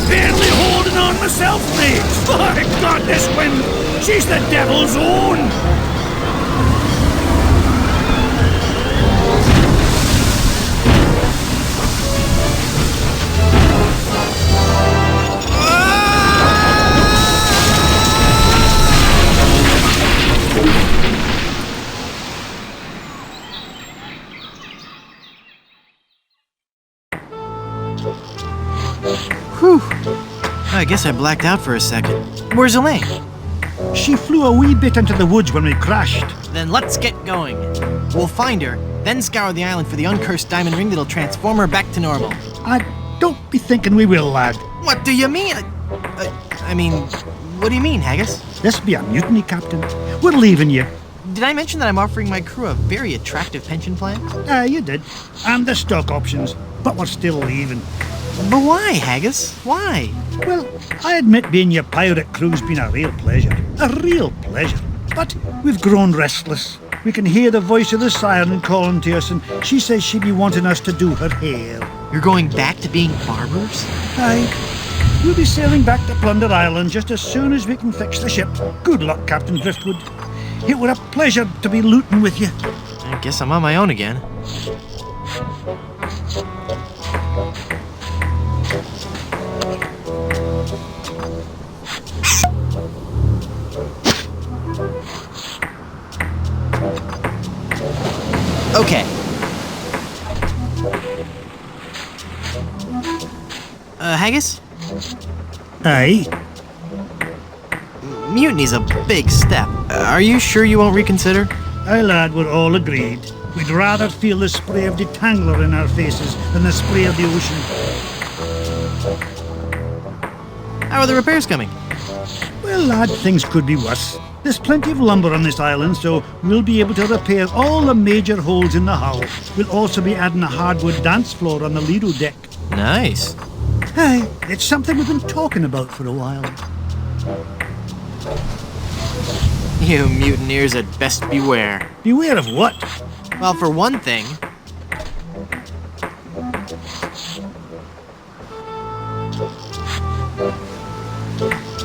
Barely holding on myself, mate. My God, this wind! She's the devil's own! Whew. I guess I blacked out for a second. Where's Elaine? She flew a wee bit into the woods when we crashed. Then let's get going. We'll find her, then scour the island for the uncursed diamond ring that'll transform her back to normal. Don't be thinking we will, lad. What do you mean? I mean, what do you mean, Haggis? This be a mutiny, Captain. We're leaving you. Did I mention that I'm offering my crew a very attractive pension plan? You did. And the stock options. But we're still leaving. But why, Haggis? Why? Well, I admit being your pirate crew's been a real pleasure. A real pleasure. But we've grown restless. We can hear the voice of the siren calling to us, and she says she'd be wanting us to do her hair. You're going back to being barbers? Aye. We'll be sailing back to Plunder Island just as soon as we can fix the ship. Good luck, Captain Driftwood. It were a pleasure to be looting with you. I guess I'm on my own again. Okay. Haggis? Aye. Mutiny's a big step. Are you sure you won't reconsider? Aye, lad, we're all agreed. We'd rather feel the spray of detangler in our faces than the spray of the ocean. How are the repairs coming? Well, lad, things could be worse. There's plenty of lumber on this island, so we'll be able to repair all the major holes in the hull. We'll also be adding a hardwood dance floor on the Lido deck. Nice. Aye, it's something we've been talking about for a while. You mutineers had best beware. Beware of what? Well, for one thing...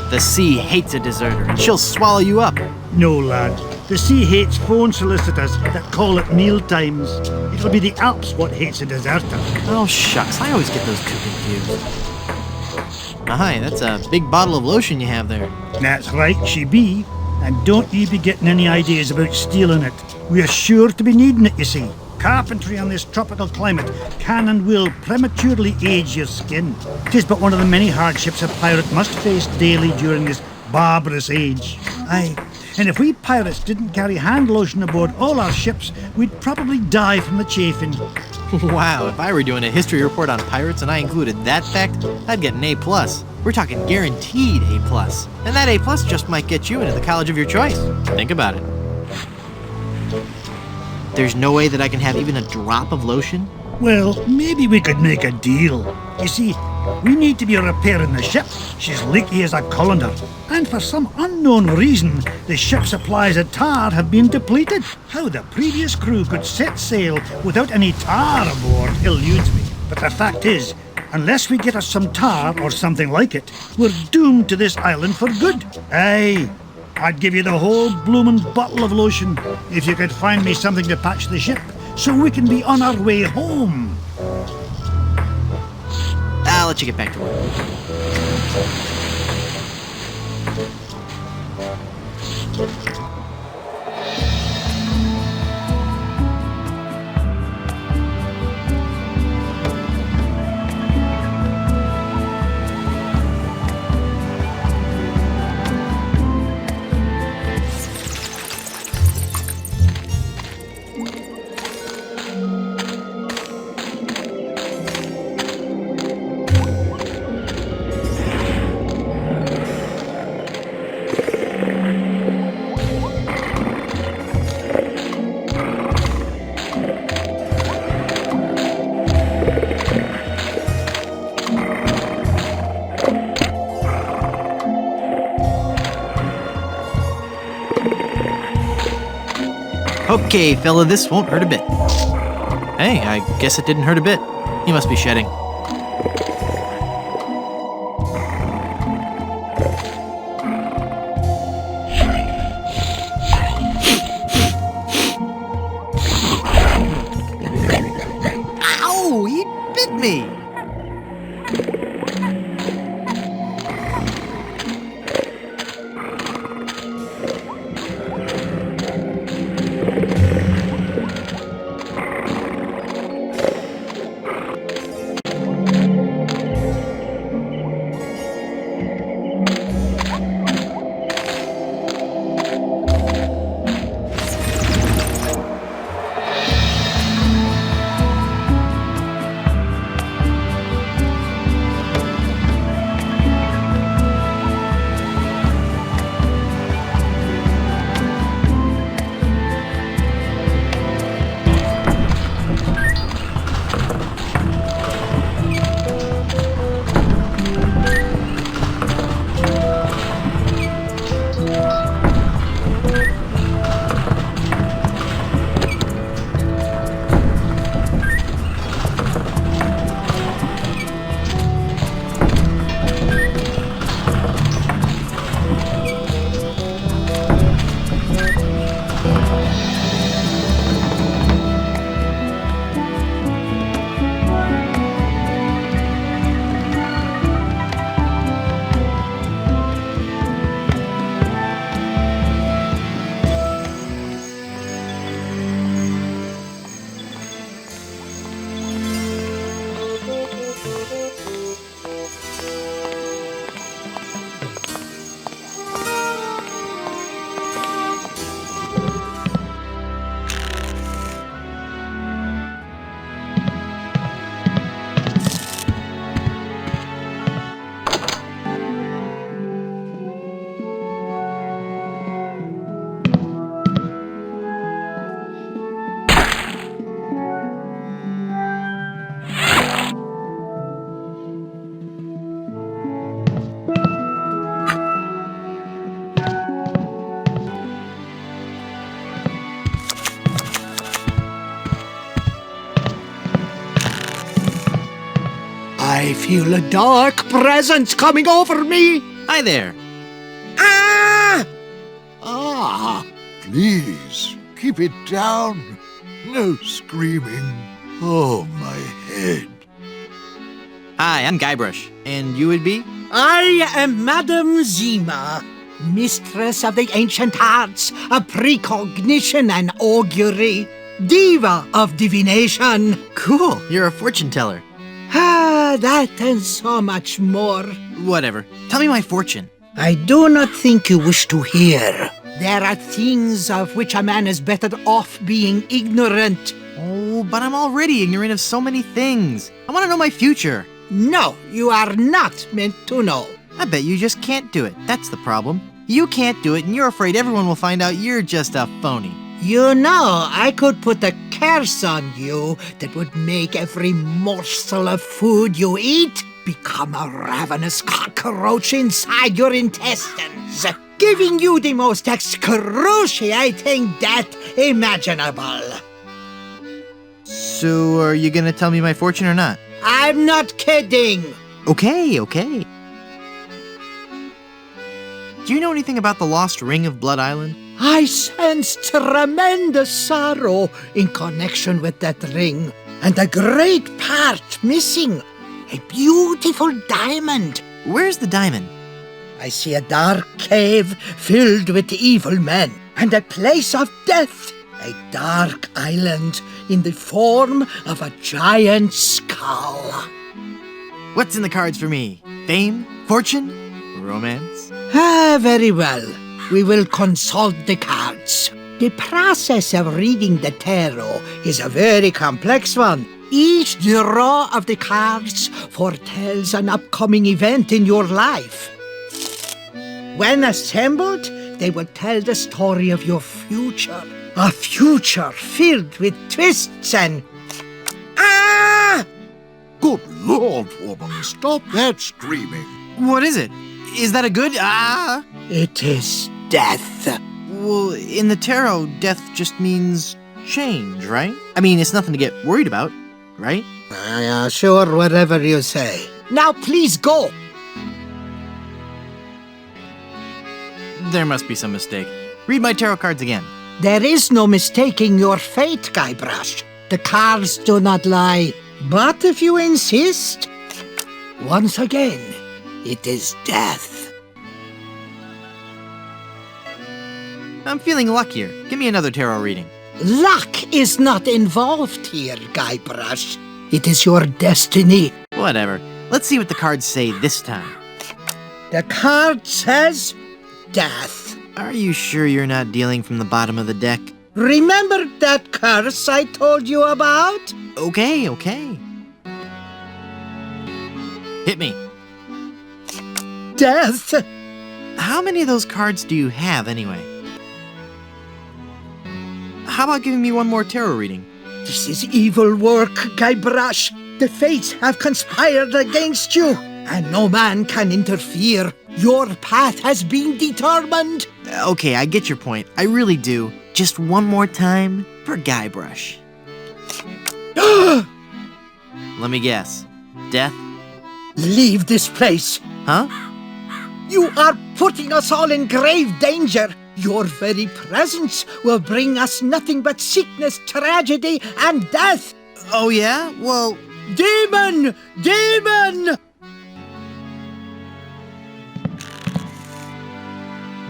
the sea hates a deserter, and she'll swallow you up. No, lad. The sea hates phone solicitors that call at meal times. It'll be the Alps what hates a deserter. Oh, shucks. I always get those two confused. Aye, that's a big bottle of lotion you have there. That's right, she be. And don't you be getting any ideas about stealing it. We're sure to be needing it, you see. Carpentry on this tropical climate can and will prematurely age your skin. 'Tis but one of the many hardships a pirate must face daily during this barbarous age. Aye, and if we pirates didn't carry hand lotion aboard all our ships, we'd probably die from the chafing. Wow, if I were doing a history report on pirates and I included that fact, I'd get an A+. We're talking guaranteed A+. And that A+ just might get you into the college of your choice. Think about it. There's no way that I can have even a drop of lotion? Well, maybe we could make a deal. You see, we need to be repairing the ship. She's leaky as a colander. And for some unknown reason, the ship's supplies of tar have been depleted. How the previous crew could set sail without any tar aboard eludes me. But the fact is, unless we get us some tar or something like it, we're doomed to this island for good. Aye, I'd give you the whole bloomin' bottle of lotion if you could find me something to patch the ship so we can be on our way home. I'll let you get back to work. Okay, fella, this won't hurt a bit. Hey, I guess it didn't hurt a bit. He must be shedding. hit me! I feel a dark presence coming over me. Hi there. Ah! Ah, please, keep it down. No screaming. Oh, my head. Hi, I'm Guybrush. And you would be? I am Madame Zima, mistress of the ancient arts of precognition and augury, diva of divination. Cool, you're a fortune teller. Ah, that and so much more. Whatever. Tell me my fortune. I do not think you wish to hear. There are things of which a man is better off being ignorant. Oh, but I'm already ignorant of so many things. I want to know my future. No, you are not meant to know. I bet you just can't do it. That's the problem. You can't do it, and you're afraid everyone will find out you're just a phony. You know, I could put a curse on you that would make every morsel of food you eat become a ravenous cockroach inside your intestines, giving you the most excruciating death imaginable. So, are you gonna tell me my fortune or not? I'm not kidding. Okay. Do you know anything about the lost ring of Blood Island? I sense tremendous sorrow in connection with that ring, and a great part missing. A beautiful diamond. Where's the diamond? I see a dark cave filled with evil men, and a place of death. A dark island in the form of a giant skull. What's in the cards for me? Fame? Fortune? Romance? Ah, very well. We will consult the cards. The process of reading the tarot is a very complex one. Each draw of the cards foretells an upcoming event in your life. When assembled, they will tell the story of your future. A future filled with twists and... Ah! Good Lord, woman, stop that screaming. What is it? Is that a good... Ah? It is death. Well, in the tarot, death just means change, right? I mean, it's nothing to get worried about, right? Sure, whatever you say. Now please go. There must be some mistake. Read my tarot cards again. There is no mistaking your fate, Guybrush. The cards do not lie. But if you insist, once again, it is death. I'm feeling luckier. Give me another tarot reading. Luck is not involved here, Guybrush. It is your destiny. Whatever. Let's see what the cards say this time. The card says death. Are you sure you're not dealing from the bottom of the deck? Remember that curse I told you about? Okay. Hit me. Death? How many of those cards do you have, anyway? How about giving me one more tarot reading? This is evil work, Guybrush. The fates have conspired against you, and no man can interfere. Your path has been determined. Okay, I get your point. I really do. Just one more time for Guybrush. Let me guess. Death? Leave this place. Huh? You are putting us all in grave danger. Your very presence will bring us nothing but sickness, tragedy, and death. Oh, yeah? Well... Demon! Demon!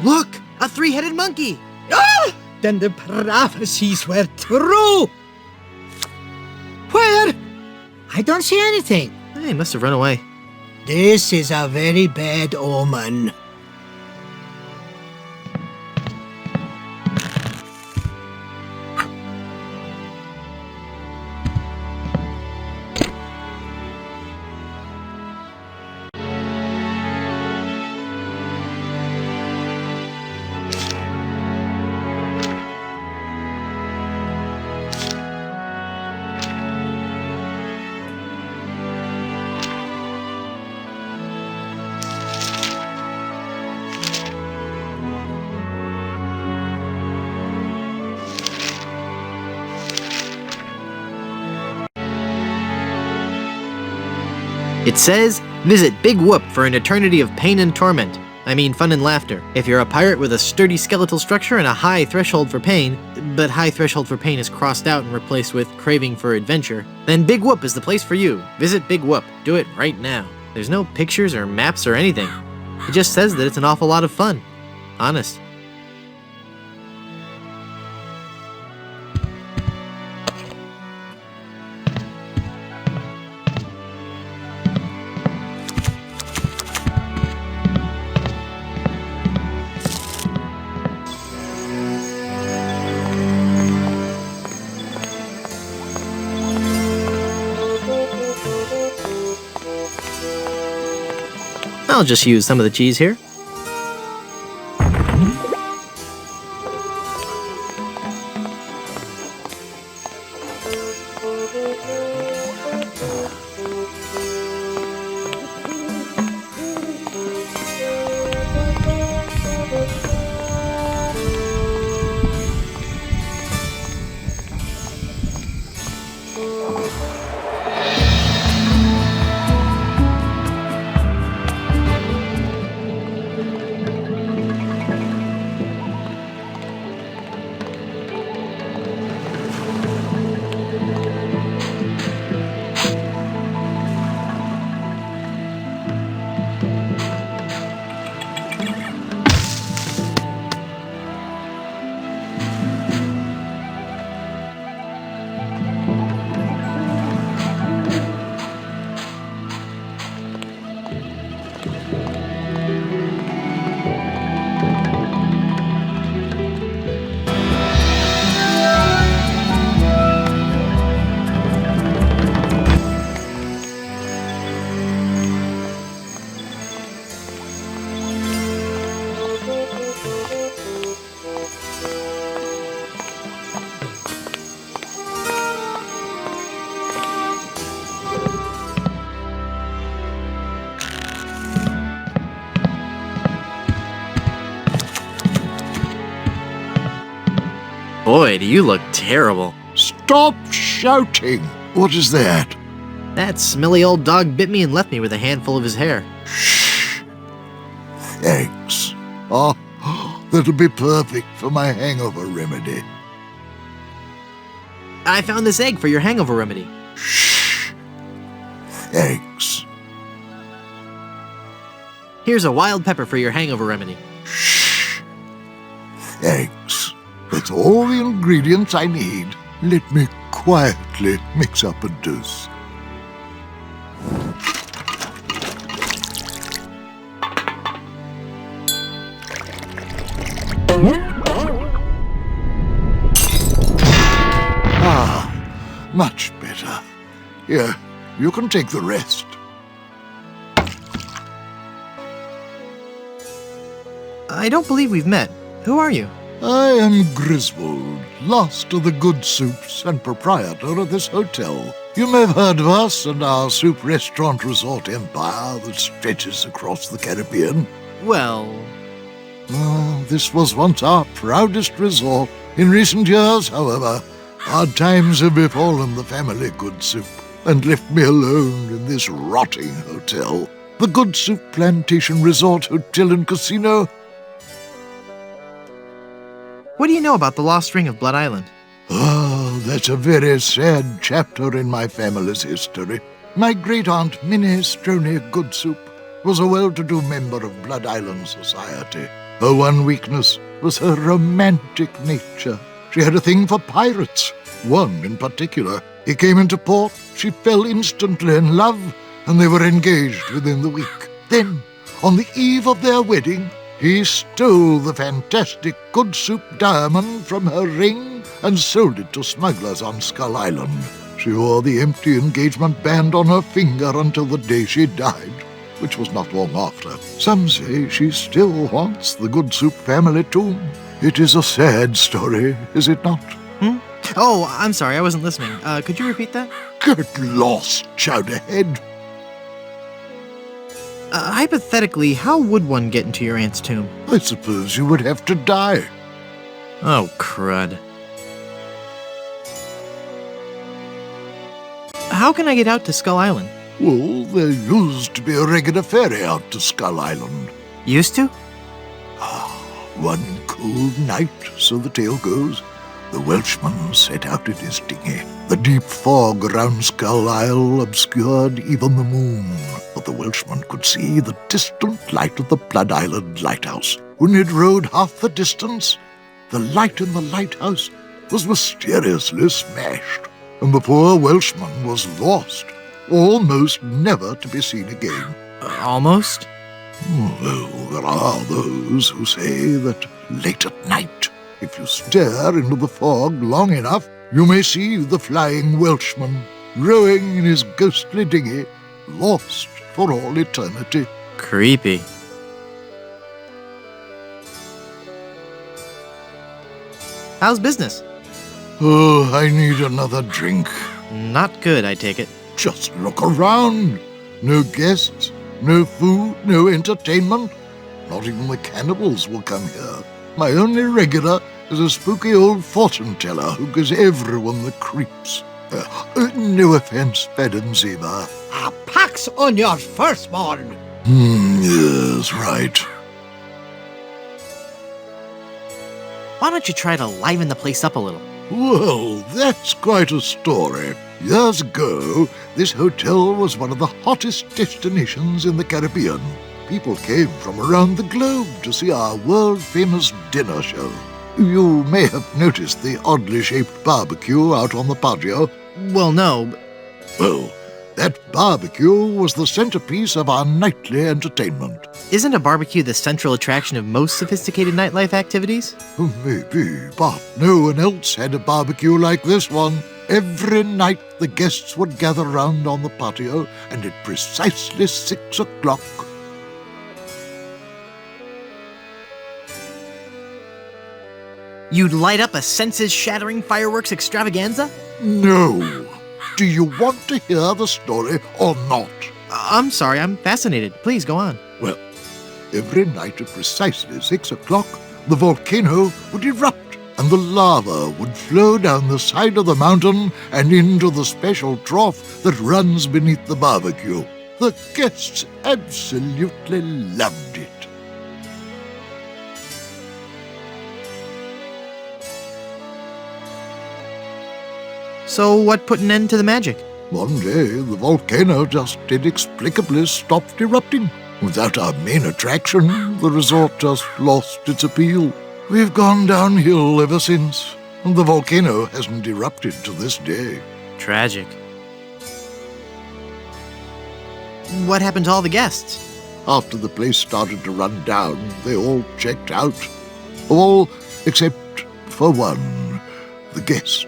Look! A three-headed monkey! Ah! Then the prophecies were true. Where? I don't see anything. He must have run away. This is a very bad omen. It says, visit Big Whoop for an eternity of pain and torment. I mean fun and laughter. If you're a pirate with a sturdy skeletal structure and a high threshold for pain, but high threshold for pain is crossed out and replaced with craving for adventure, then Big Whoop is the place for you. Visit Big Whoop. Do it right now. There's no pictures or maps or anything. It just says that it's an awful lot of fun. Honest. I'll just use some of the cheese here. Boy, do you look terrible. Stop shouting. What is that? That smelly old dog bit me and left me with a handful of his hair. Shh. Thanks. Oh, that'll be perfect for my hangover remedy. I found this egg for your hangover remedy. Shh. Thanks. Here's a wild pepper for your hangover remedy. Shh. Thanks. That's all the ingredients I need. Let me quietly mix up a dose. Ah, much better. Here, you can take the rest. I don't believe we've met. Who are you? I am Griswold, last of the good soups and proprietor of this hotel. You may have heard of us and our soup restaurant resort empire that stretches across the Caribbean. Well, This was once our proudest resort. In recent years, however, hard times have befallen the family Good Soup and left me alone in this rotting hotel. The Good Soup Plantation Resort Hotel and Casino. what do you know about the lost ring of Blood Island? Oh, that's a very sad chapter in my family's history. My great-aunt Minnie Stroney Goodsoup was a well-to-do member of Blood Island society. Her one weakness was her romantic nature. She had a thing for pirates, one in particular. He came into port, she fell instantly in love, and they were engaged within the week. Then, on the eve of their wedding, he stole the fantastic Goodsoup diamond from her ring and sold it to smugglers on Skull Island. She wore the empty engagement band on her finger until the day she died, which was not long after. Some say she still haunts the Goodsoup family tomb. It is a sad story, is it not? Oh, I'm sorry, I wasn't listening. Could you repeat that? Get lost, Chowderhead. Hypothetically, how would one get into your aunt's tomb? I suppose you would have to die. Oh, crud. How can I get out to Skull Island? Well, there used to be a regular ferry out to Skull Island. Used to? One cold night, so the tale goes, the Welshman set out in his dinghy. The deep fog around Skull Isle obscured even the moon, but the Welshman could see the distant light of the Blood Island lighthouse. When he'd rowed half the distance, the light in the lighthouse was mysteriously smashed, and the poor Welshman was lost, almost never to be seen again. Almost? Well, there are those who say that late at night, if you stare into the fog long enough, you may see the flying Welshman rowing in his ghostly dinghy, lost for all eternity. Creepy. How's business? Oh, I need another drink. Not good, I take it. Just look around. No guests, no food, no entertainment. Not even the cannibals will come here. My only regular is a spooky old fortune teller who gives everyone the creeps. No offense, Madam Zima. A pax on your firstborn. Yes, right. Why don't you try to liven the place up a little? Well, that's quite a story. Years ago, this hotel was one of the hottest destinations in the Caribbean. People came from around the globe to see our world-famous dinner show. You may have noticed the oddly shaped barbecue out on the patio. Well, no. Well, that barbecue was the centerpiece of our nightly entertainment. Isn't a barbecue the central attraction of most sophisticated nightlife activities? Maybe, but no one else had a barbecue like this one. Every night the guests would gather round on the patio, and at precisely 6 o'clock, You'd light up a senses-shattering fireworks extravaganza? no. Do you want to hear the story or not? I'm sorry, I'm fascinated. Please, go on. Well, every night at precisely 6 o'clock, the volcano would erupt and the lava would flow down the side of the mountain and into the special trough that runs beneath the barbecue. The guests absolutely loved it. So what put an end to the magic? One day, the volcano just inexplicably stopped erupting. Without our main attraction, the resort just lost its appeal. We've gone downhill ever since, and the volcano hasn't erupted to this day. Tragic. What happened to all the guests? After the place started to run down, they all checked out. All except for one, the guest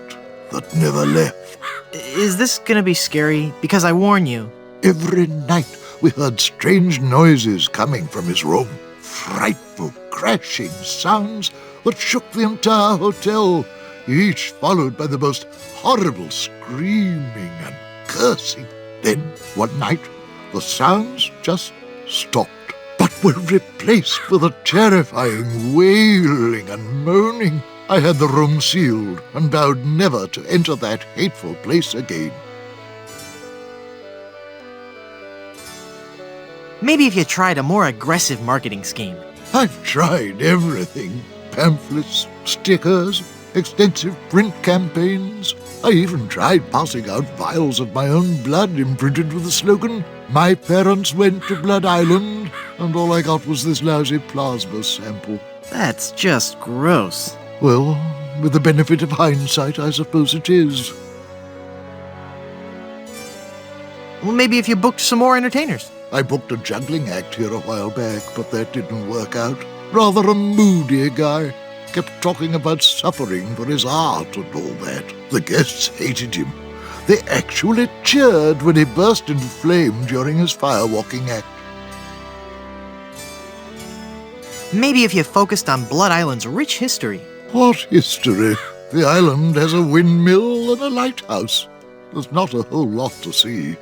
that never left. Is this gonna be scary? Because I warn you. Every night we heard strange noises coming from his room. Frightful crashing sounds that shook the entire hotel, each followed by the most horrible screaming and cursing. Then, one night, the sounds just stopped, but were replaced with a terrifying wailing and moaning. I had the room sealed and vowed never to enter that hateful place again. Maybe if you tried a more aggressive marketing scheme. I've tried everything. Pamphlets, stickers, extensive print campaigns. I even tried passing out vials of my own blood imprinted with the slogan, "My parents went to Blood Island," and all I got was this lousy plasma sample. That's just gross. Well, with the benefit of hindsight, I suppose it is. Well, maybe if you booked some more entertainers. I booked a juggling act here a while back, but that didn't work out. Rather a moody guy. Kept talking about suffering for his art and all that. The guests hated him. They actually cheered when he burst into flame during his firewalking act. Maybe if you focused on Blood Island's rich history. What history? The island has a windmill and a lighthouse. There's not a whole lot to see.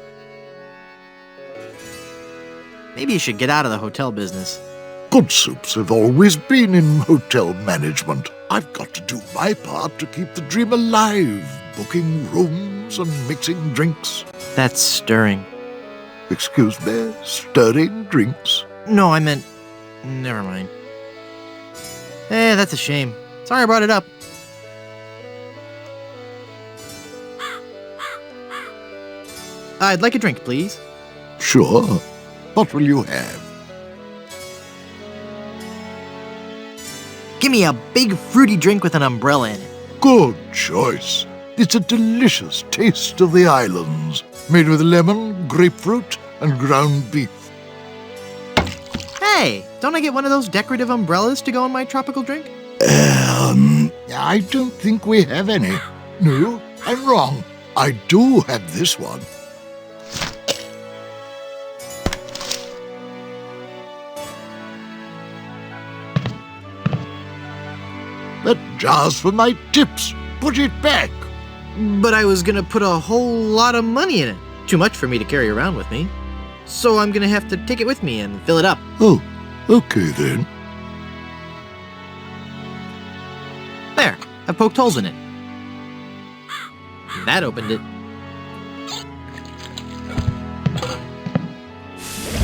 Maybe you should get out of the hotel business. Good soups have always been in hotel management. I've got to do my part to keep the dream alive, booking rooms and mixing drinks. That's stirring. Excuse me, stirring drinks? No, I meant... Never mind. That's a shame. Sorry I brought it up. I'd like a drink, please. Sure. What will you have? Give me a big fruity drink with an umbrella in it. Good choice. It's a delicious taste of the islands, made with lemon, grapefruit, and ground beef. Hey, don't I get one of those decorative umbrellas to go in my tropical drink? I don't think we have any. No, I'm wrong. I do have this one. That jar's for my tips. Put it back. But I was gonna put a whole lot of money in it. Too much for me to carry around with me. So I'm gonna have to take it with me and fill it up. Oh, okay then. There, I poked holes in it. That opened it.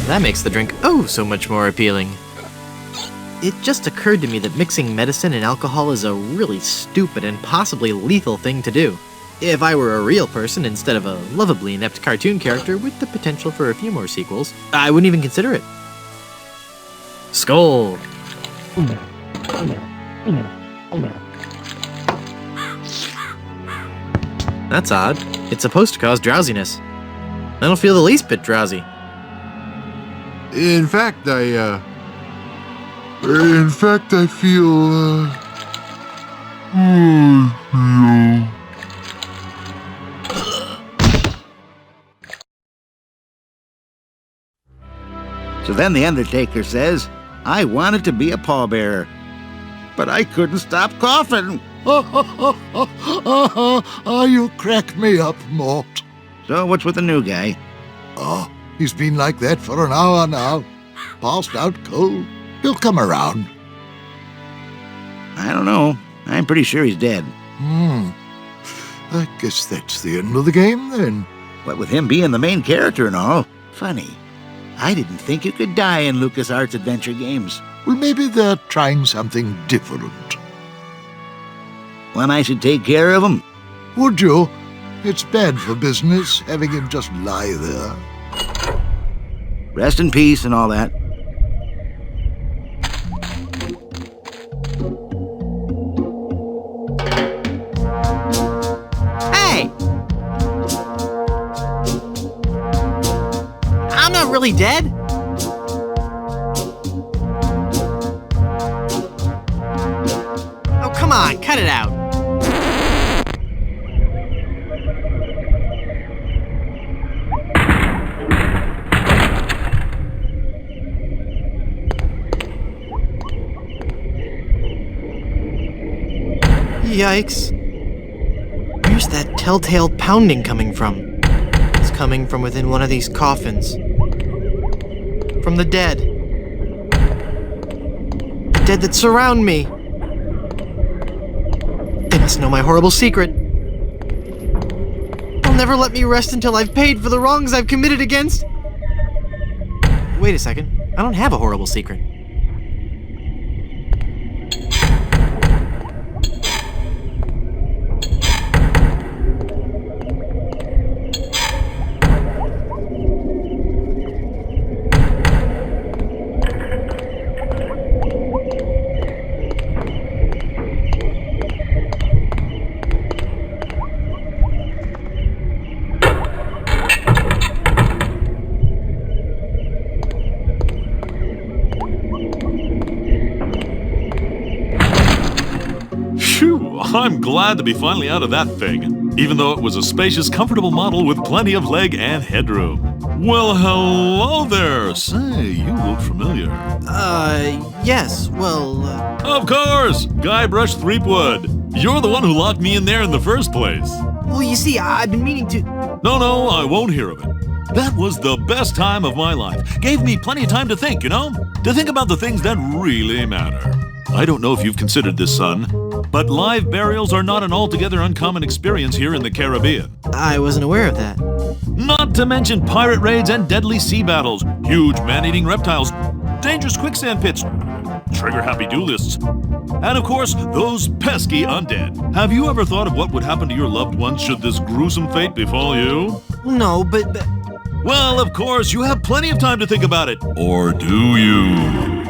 That makes the drink oh so much more appealing. It just occurred to me that mixing medicine and alcohol is a really stupid and possibly lethal thing to do. If I were a real person instead of a lovably inept cartoon character with the potential for a few more sequels, I wouldn't even consider it. Skull! That's odd. It's supposed to cause drowsiness. I don't feel the least bit drowsy. In fact, I feel, So then the Undertaker says, I wanted to be a pallbearer, but I couldn't stop coughing. You crack me up, Mort. So what's with the new guy? Oh, he's been like that for an hour now. Passed out cold. He'll come around. I don't know. I'm pretty sure he's dead. I guess that's the end of the game, then. What with him being the main character and all. Funny. I didn't think you could die in LucasArts adventure games. Well, maybe they're trying something different. When I should take care of him. Would you? It's bad for business having him just lie there. Rest in peace and all that. Hey! I'm not really dead. Oh, come on, cut it out. Yikes. Where's that telltale pounding coming from? It's coming from within one of these coffins. From the dead. The dead that surround me. They must know my horrible secret. They'll never let me rest until I've paid for the wrongs I've committed against. Wait a second. I don't have a horrible secret. Phew, I'm glad to be finally out of that thing, even though it was a spacious, comfortable model with plenty of leg and headroom. Well, hello there. Say, you look familiar. Yes, well, Of course! Guybrush Threepwood. You're the one who locked me in there in the first place. well, you see, I've been meaning to... No, I won't hear of it. That was the best time of my life. Gave me plenty of time to think, you know? To think about the things that really matter. I don't know if you've considered this, son, but live burials are not an altogether uncommon experience here in the Caribbean. I wasn't aware of that. Not to mention pirate raids and deadly sea battles, huge man-eating reptiles, dangerous quicksand pits, trigger-happy duelists, and of course, those pesky undead. Have you ever thought of what would happen to your loved ones should this gruesome fate befall you? No, but... Well, of course, you have plenty of time to think about it. Or do you?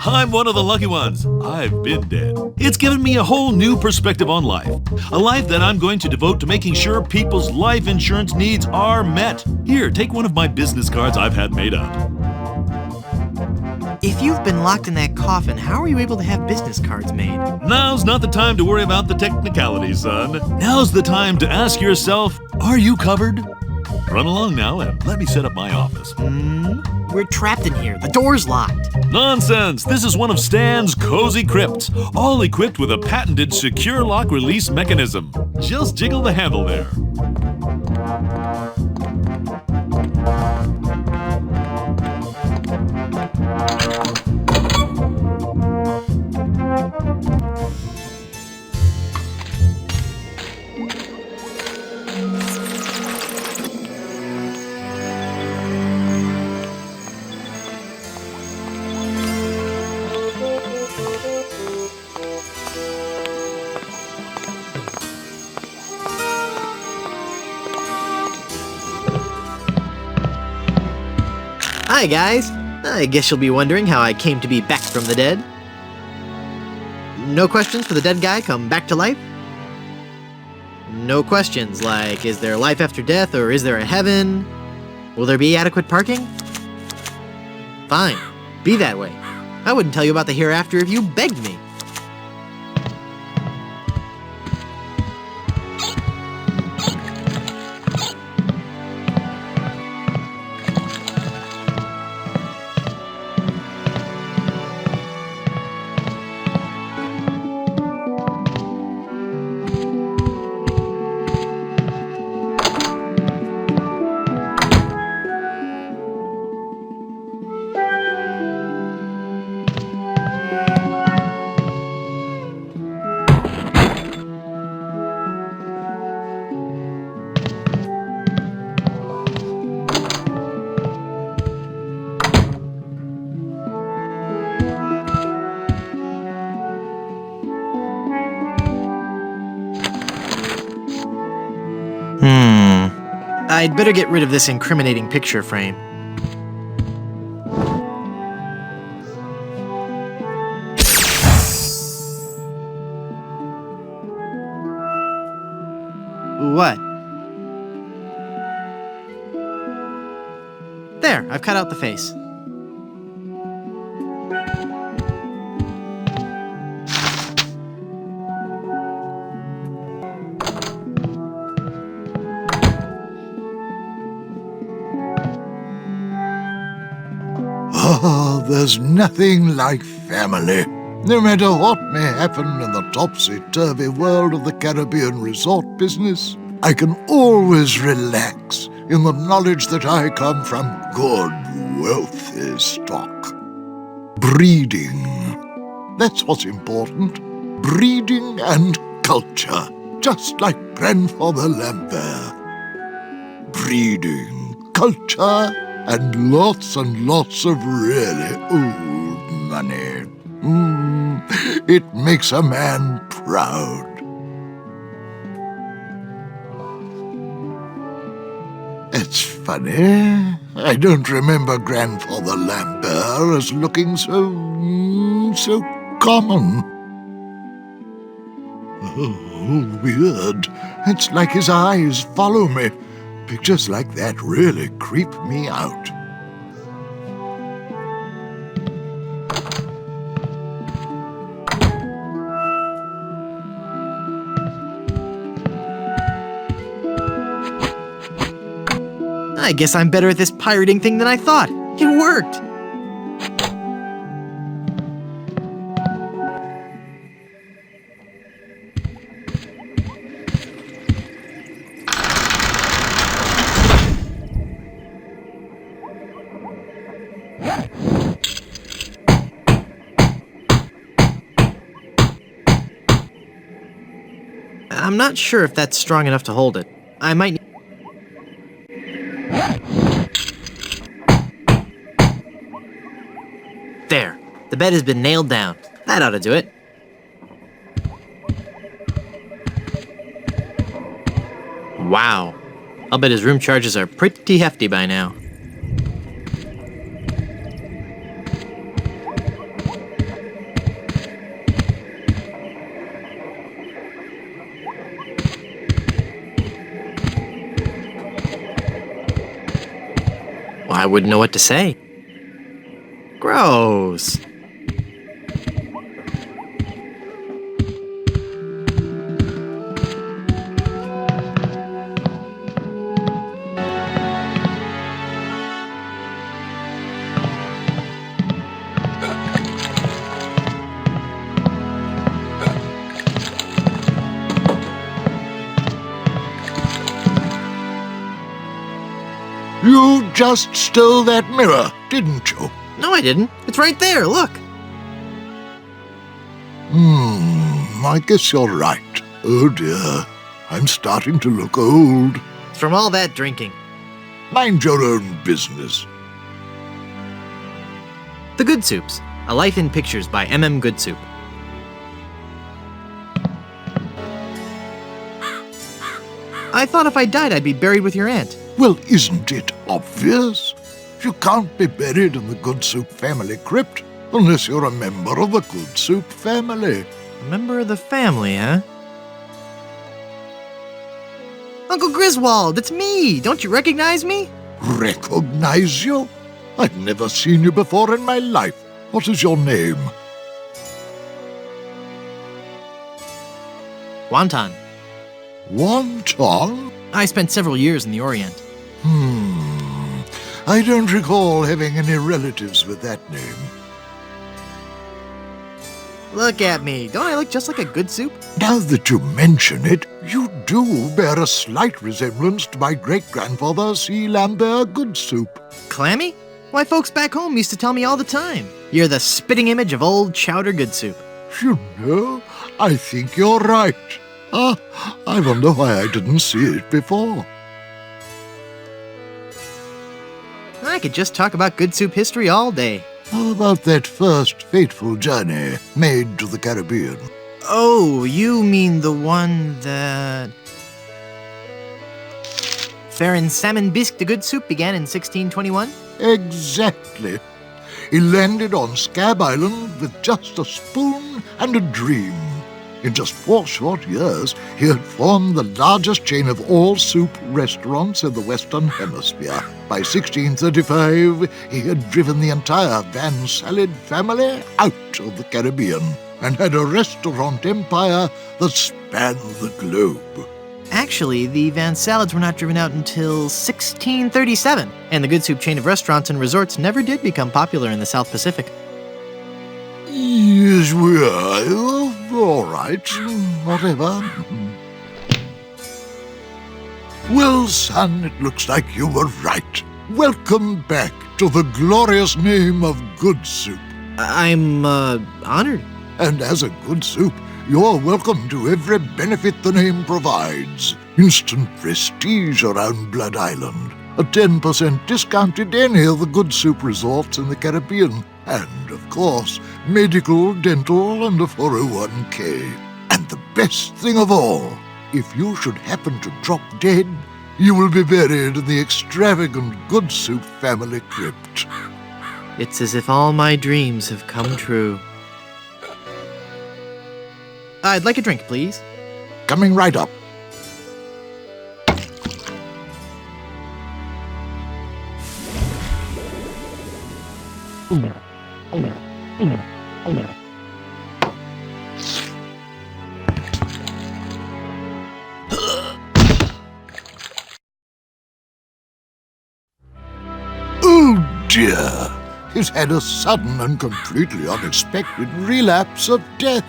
I'm one of the lucky ones. I've been dead. It's given me a whole new perspective on life. A life that I'm going to devote to making sure people's life insurance needs are met. Here, take one of my business cards I've had made up. If you've been locked in that coffin, how are you able to have business cards made? Now's not the time to worry about the technicalities, son. Now's the time to ask yourself, are you covered? Run along now and let me set up my office. We're trapped in here. The door's locked. Nonsense! This is one of Stan's cozy crypts, all equipped with a patented secure lock release mechanism. Just jiggle the handle there. Hi, guys. I guess you'll be wondering how I came to be back from the dead. No questions for the dead guy come back to life? No questions like, is there life after death or is there a heaven? Will there be adequate parking? Fine. Be that way. I wouldn't tell you about the hereafter if you begged me. I'd better get rid of this incriminating picture frame. What? There, I've cut out the face. Ah, there's nothing like family. No matter what may happen in the topsy-turvy world of the Caribbean resort business, I can always relax in the knowledge that I come from good, wealthy stock. Breeding. That's what's important. Breeding and culture, just like Grandfather Lambert. Breeding, culture, and lots of really old money. It makes a man proud. It's funny. I don't remember Grandfather Lambert as looking so common. Oh, weird. It's like his eyes follow me. Pictures like that really creep me out. I guess I'm better at this pirating thing than I thought. It worked! I'm not sure if that's strong enough to hold it. I might need... There. The bed has been nailed down. That ought to do it. Wow. I'll bet his room charges are pretty hefty by now. Well, I wouldn't know what to say. Gross. You just stole that mirror, didn't you? No, I didn't. It's right there, look. I guess you're right. Oh dear, I'm starting to look old. It's from all that drinking. Mind your own business. The Good Soups, A Life in Pictures by M.M. Goodsoup. I thought if I died, I'd be buried with your aunt. Well, isn't it obvious? You can't be buried in the Goodsoup family crypt unless you're a member of the Goodsoup family. A member of the family, huh? Uncle Griswold, it's me! Don't you recognize me? Recognize you? I've never seen you before in my life. What is your name? Wonton. Wonton? I spent several years in the Orient. I don't recall having any relatives with that name. Look at me. Don't I look just like a good soup? Now that you mention it, you do bear a slight resemblance to my great-grandfather C. Lambert Goodsoup. Clammy? Why, folks back home used to tell me all the time. You're the spitting image of old Chowder Goodsoup. You know, I think you're right. I wonder why I didn't see it before. I could just talk about Goodsoup history all day. How about that first fateful journey made to the Caribbean? Oh, you mean the one that... Baron Salmon Bisque de Good Soup began in 1621? Exactly. He landed on Scab Island with just a spoon and a dream. In just 4 short years, he had formed the largest chain of all-soup restaurants in the Western Hemisphere. By 1635, he had driven the entire Van Salad family out of the Caribbean and had a restaurant empire that spanned the globe. Actually, the Van Salads were not driven out until 1637, and the Good Soup chain of restaurants and resorts never did become popular in the South Pacific. Yes, we are. All right. Whatever. Well, son, it looks like you were right. Welcome back to the glorious name of Good Soup. I'm, honored. And as a Good Soup, you're welcome to every benefit the name provides. Instant prestige around Blood Island. A 10% discount at any of the Good Soup resorts in the Caribbean. And, of course, medical, dental, and a 401k. And the best thing of all, if you should happen to drop dead, you will be buried in the extravagant Good Soup family crypt. It's as if all my dreams have come true. I'd like a drink, please. Coming right up. Oh dear! He's had a sudden and completely unexpected relapse of death.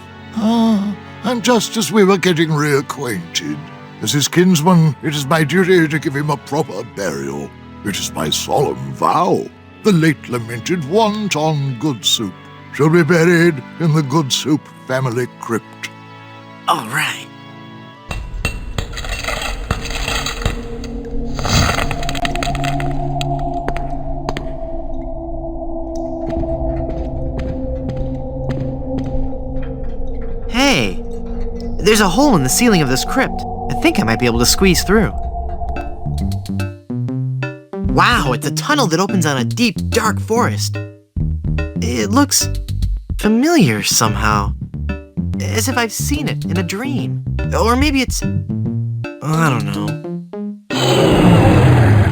And just as we were getting reacquainted, as his kinsman, it is my duty to give him a proper burial. It is my solemn vow. The late lamented Wonton Good Soup shall be buried in the Good Soup family crypt. All right. Hey, there's a hole in the ceiling of this crypt. I think I might be able to squeeze through. Wow, it's a tunnel that opens on a deep, dark forest. It looks familiar somehow. As if I've seen it in a dream. Or maybe it's... I don't know.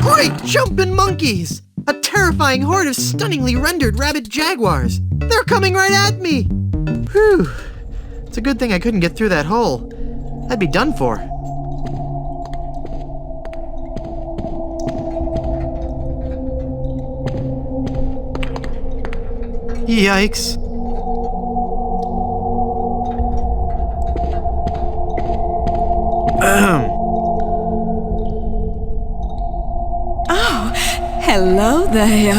Great jumping monkeys! A terrifying horde of stunningly rendered rabid jaguars. They're coming right at me! Whew. It's a good thing I couldn't get through that hole. I'd be done for. Yikes. Oh, hello there.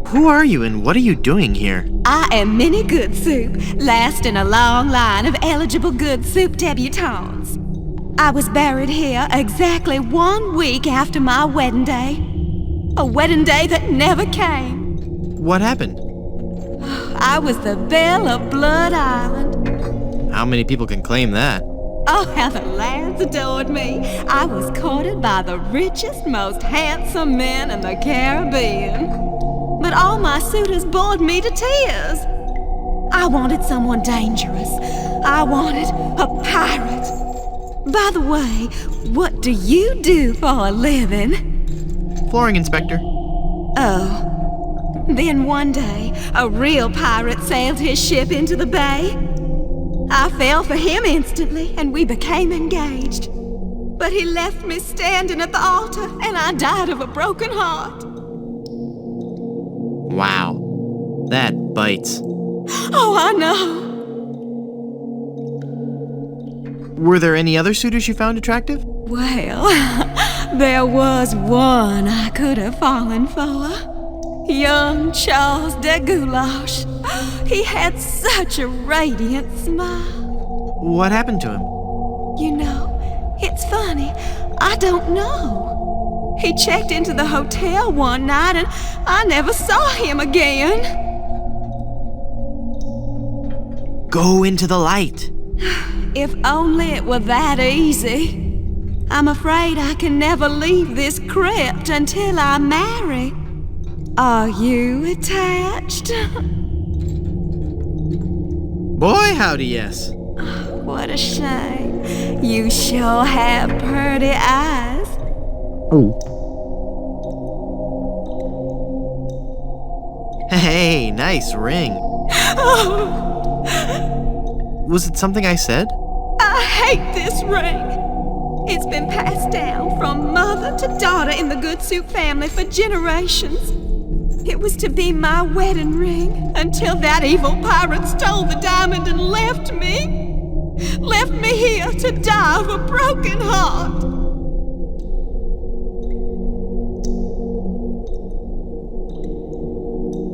Who are you and what are you doing here? I am Minnie Good Soup, last in a long line of eligible Good Soup debutantes. I was buried here exactly 1 week after my wedding day. A wedding day that never came. What happened? I was the belle of Blood Island. How many people can claim that? Oh, how the lads adored me. I was courted by the richest, most handsome men in the Caribbean. But all my suitors bored me to tears. I wanted someone dangerous. I wanted a pirate. By the way, what do you do for a living? Flooring inspector. Oh. Then one day, a real pirate sailed his ship into the bay. I fell for him instantly, and we became engaged. But he left me standing at the altar, and I died of a broken heart. Wow. That bites. Oh, I know. Were there any other suitors you found attractive? Well, there was one I could have fallen for. Young Charles de Goulash. He had such a radiant smile. What happened to him? You know, it's funny. I don't know. He checked into the hotel one night and I never saw him again. Go into the light. If only it were that easy. I'm afraid I can never leave this crypt until I marry. Are you attached? Boy, howdy, yes. What a shame. You sure have pretty eyes. Hey, nice ring. Was it something I said? I hate this ring. It's been passed down from mother to daughter in the Good Soup family for generations. It was to be my wedding ring until that evil pirate stole the diamond and left me. Left me here to die of a broken heart.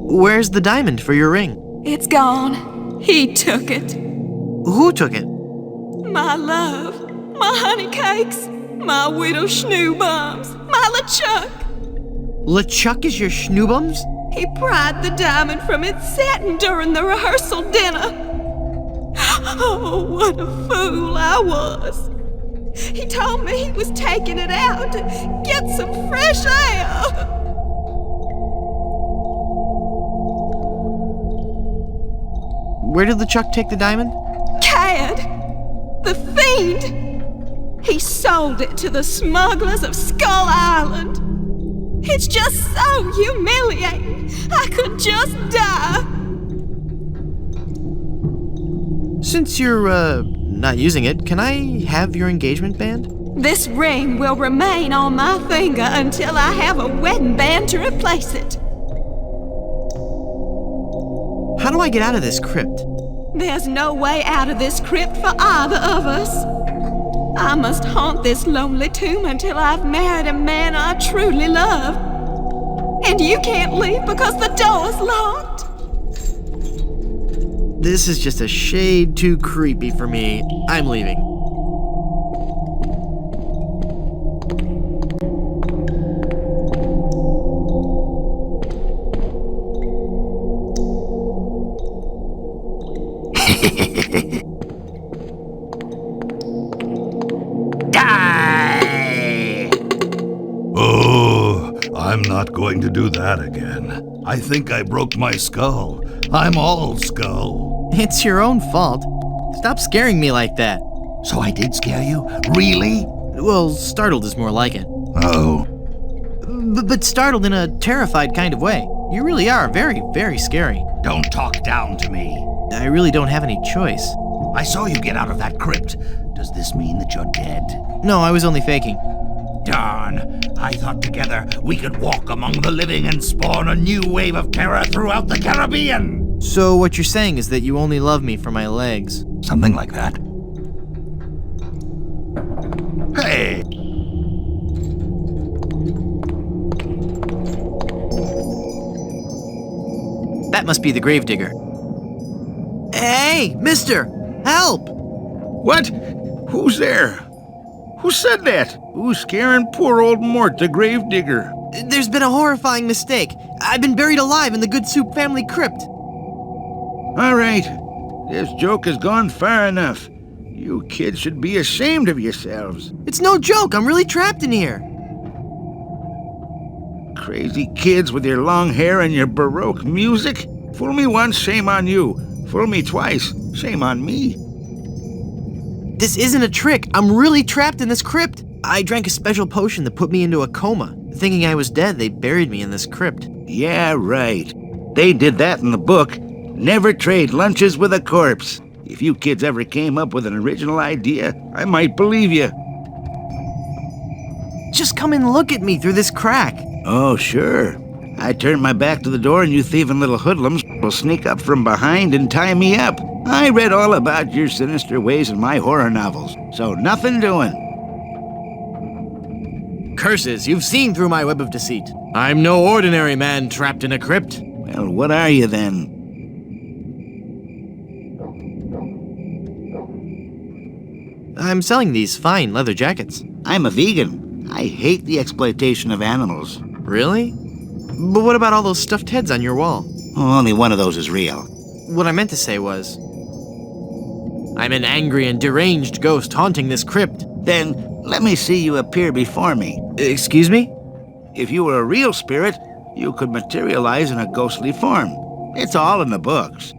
Where's the diamond for your ring? It's gone. He took it. Who took it? My love, my honey cakes, my widow schnoobums, my LeChuck. LeChuck is your schnoobums? He pried the diamond from its satin during the rehearsal dinner. Oh, what a fool I was. He told me he was taking it out to get some fresh air. Where did LeChuck take the diamond? Cad, the fiend. He sold it to the smugglers of Skull Island. It's just so humiliating. I could just die. Since you're, not using it, can I have your engagement band? This ring will remain on my finger until I have a wedding band to replace it. How do I get out of this crypt? There's no way out of this crypt for either of us. I must haunt this lonely tomb until I've married a man I truly love. And you can't leave because the door's locked. This is just a shade too creepy for me. I'm leaving. Die! Oh, I'm not going to do that again. I think I broke my skull. I'm all skull. It's your own fault. Stop scaring me like that. So I did scare you? Really? Well, startled is more like it. Oh. But startled in a terrified kind of way. You really are very, very scary. Don't talk down to me. I really don't have any choice. I saw you get out of that crypt. Does this mean that you're dead? No, I was only faking. Darn. I thought together we could walk among the living and spawn a new wave of terror throughout the Caribbean. So what you're saying is that you only love me for my legs. Something like that. Hey! That must be the gravedigger. Hey, mister! Help! What? Who's there? Who said that? Who's scaring poor old Mort, the gravedigger? There's been a horrifying mistake. I've been buried alive in the Good Soup family crypt. All right. This joke has gone far enough. You kids should be ashamed of yourselves. It's no joke. I'm really trapped in here. Crazy kids with your long hair and your Baroque music. Fool me once, shame on you. Fool me twice, shame on me. This isn't a trick. I'm really trapped in this crypt. I drank a special potion that put me into a coma. Thinking I was dead, they buried me in this crypt. Yeah, right. They did that in the book. Never trade lunches with a corpse. If you kids ever came up with an original idea, I might believe you. Just come and look at me through this crack. Oh, sure. I turn my back to the door and you thieving little hoodlums will sneak up from behind and tie me up. I read all about your sinister ways in my horror novels, so nothing doing. Curses, you've seen through my web of deceit. I'm no ordinary man trapped in a crypt. Well, what are you then? I'm selling these fine leather jackets. I'm a vegan. I hate the exploitation of animals. Really? But what about all those stuffed heads on your wall? Oh, only one of those is real. What I meant to say was, I'm an angry and deranged ghost haunting this crypt. Then Let me see you appear before me. Excuse me? If you were a real spirit, you could materialize in a ghostly form. It's all in the books.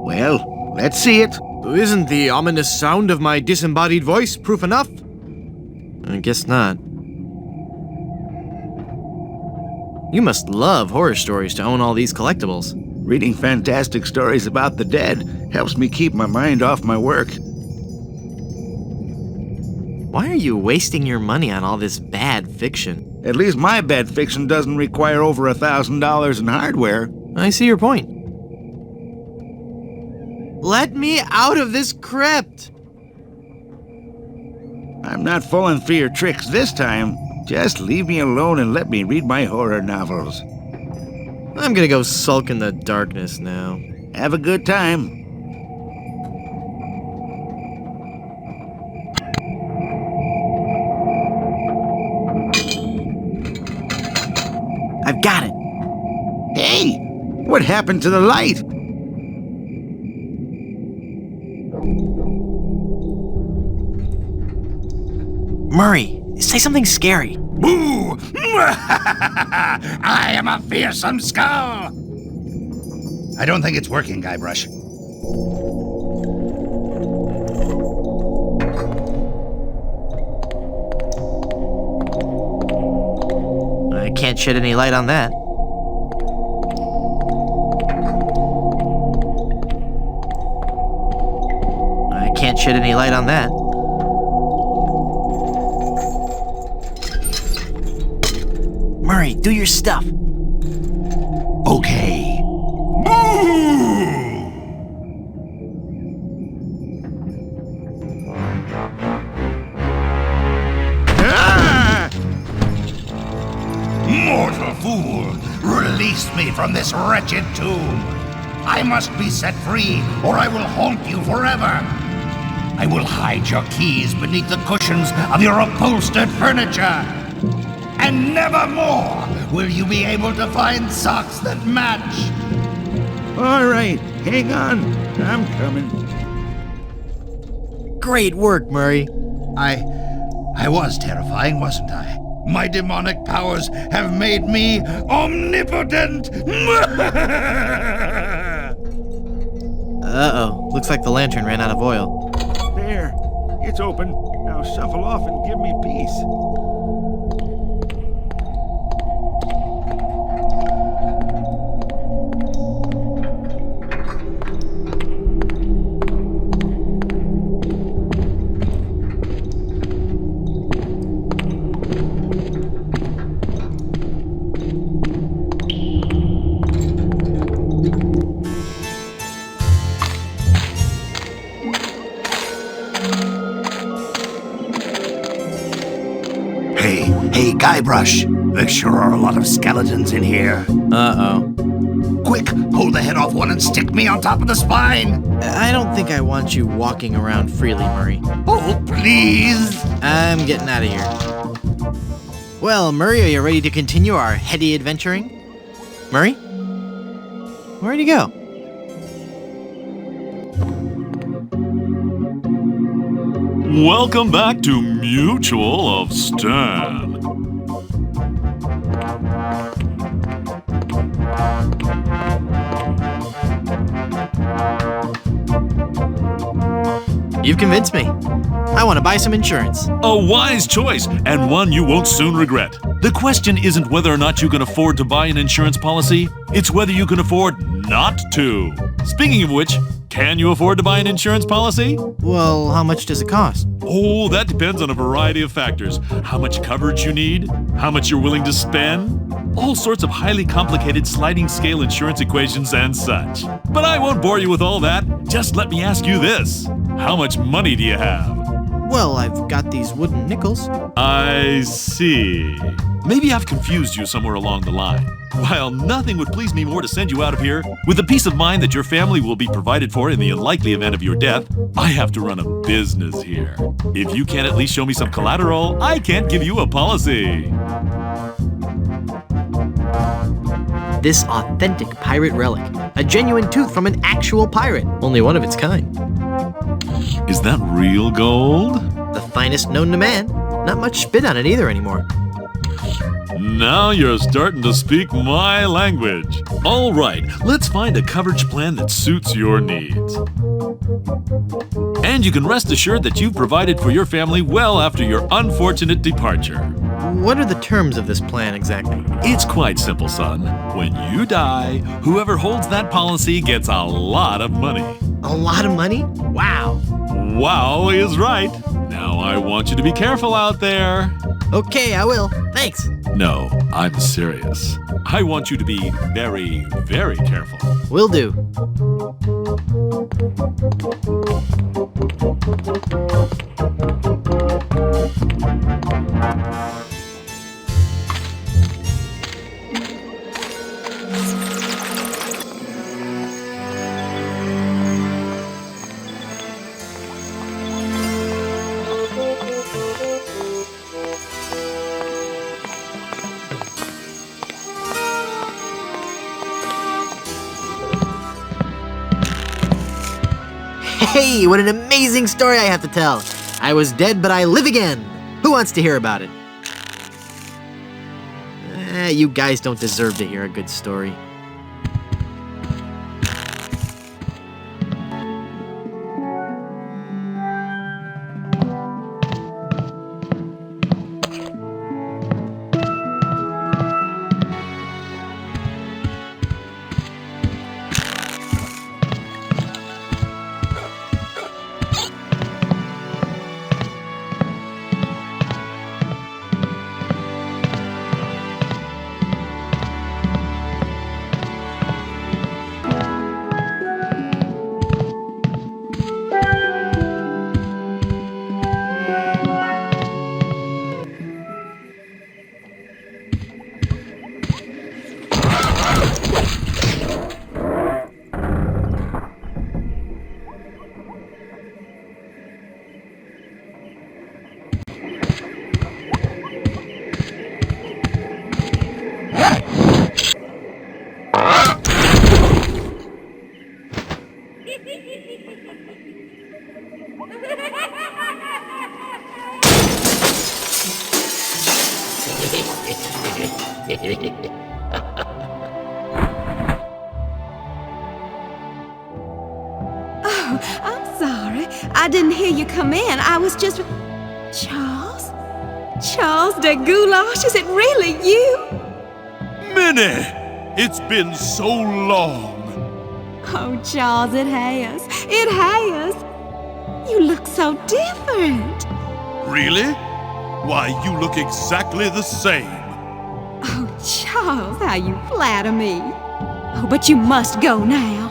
Well, let's see it. Isn't the ominous sound of my disembodied voice proof enough? I guess not. You must love horror stories to own all these collectibles. Reading fantastic stories about the dead helps me keep my mind off my work. Why are you wasting your money on all this bad fiction? At least my bad fiction doesn't require over $1,000 in hardware. I see your point. Let me out of this crypt! I'm not falling for your tricks this time. Just leave me alone and let me read my horror novels. I'm gonna go sulk in the darkness now. Have a good time. I've got it! Hey! What happened to the light? Murray, say something scary. Boo! I am a fearsome skull! I don't think it's working, Guybrush. I can't shed any light on that. I can't shed any light on that. Murray, do your stuff. Okay. Ah! Mortal fool! Release me from this wretched tomb! I must be set free, or I will haunt you forever! I will hide your keys beneath the cushions of your upholstered furniture! And never more will you be able to find socks that match! All right, hang on. I'm coming. Great work, Murray. I was terrifying, wasn't I? My demonic powers have made me omnipotent! Uh-oh. Looks like the lantern ran out of oil. There. It's open. Now shuffle off and give me peace. Hey, Guybrush. There sure are a lot of skeletons in here. Uh-oh. Quick, pull the head off one and stick me on top of the spine. I don't think I want you walking around freely, Murray. Oh, please. I'm getting out of here. Well, Murray, are you ready to continue our heady adventuring? Murray? Where'd he go? Welcome back to Mutual of Stan. You've convinced me. I want to buy some insurance. A wise choice, and one you won't soon regret. The question isn't whether or not you can afford to buy an insurance policy, it's whether you can afford not to. Speaking of which, can you afford to buy an insurance policy? Well, how much does it cost? Oh, that depends on a variety of factors. How much coverage you need, how much you're willing to spend, all sorts of highly complicated sliding scale insurance equations and such. But I won't bore you with all that. Just let me ask you this. How much money do you have? Well, I've got these wooden nickels. I see. Maybe I've confused you somewhere along the line. While nothing would please me more to send you out of here, with the peace of mind that your family will be provided for in the unlikely event of your death, I have to run a business here. If you can't at least show me some collateral, I can't give you a policy. This authentic pirate relic. A genuine tooth from an actual pirate. Only one of its kind. Is that real gold? The finest known to man. Not much spit on it either anymore. Now you're starting to speak my language. All right, let's find a coverage plan that suits your needs. And you can rest assured that you've provided for your family well after your unfortunate departure. What are the terms of this plan exactly? It's quite simple, son. When you die, whoever holds that policy gets a lot of money. A lot of money? Wow. Wow is right. Now I want you to be careful out there. Okay, I will. Thanks. No, I'm serious. I want you to be very, very careful. Will do. Hey, what an amazing story I have to tell. I was dead, but I live again. Who wants to hear about it? You guys don't deserve to hear a good story. Oh, I'm sorry. I didn't hear you come in. I was just... Charles? Charles de Goulash, is it really you? Minnie! It's been so long. Oh, Charles, it has. It has. You look so different. Really? Why, you look exactly the same. Oh, Charles, how you flatter me. Oh, but you must go now.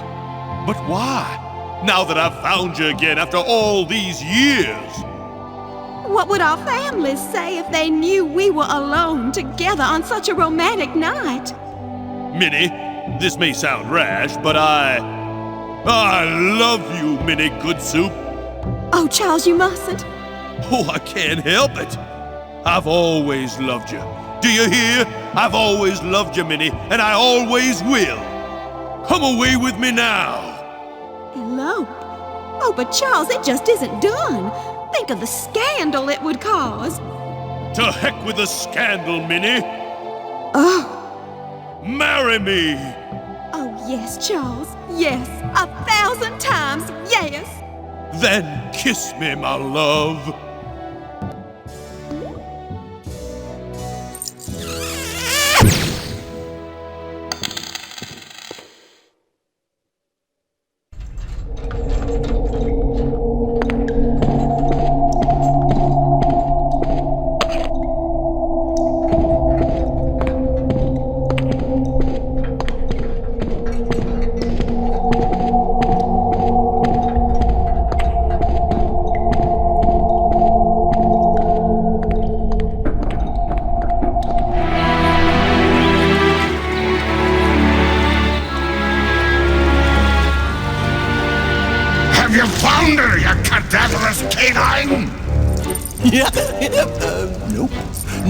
But why? Now that I've found you again after all these years. What would our families say if they knew we were alone together on such a romantic night? Minnie, this may sound rash, but I love you, Minnie Good Soup. Oh, Charles, you mustn't. Oh, I can't help it. I've always loved you. Do you hear? I've always loved you, Minnie, and I always will. Come away with me now. Elope? Oh, but Charles, it just isn't done. Think of the scandal it would cause. To heck with the scandal, Minnie. Oh. Marry me. Oh, yes, Charles. Yes. 1,000 times yes. Then kiss me, my love. You found her, you cadaverous canine!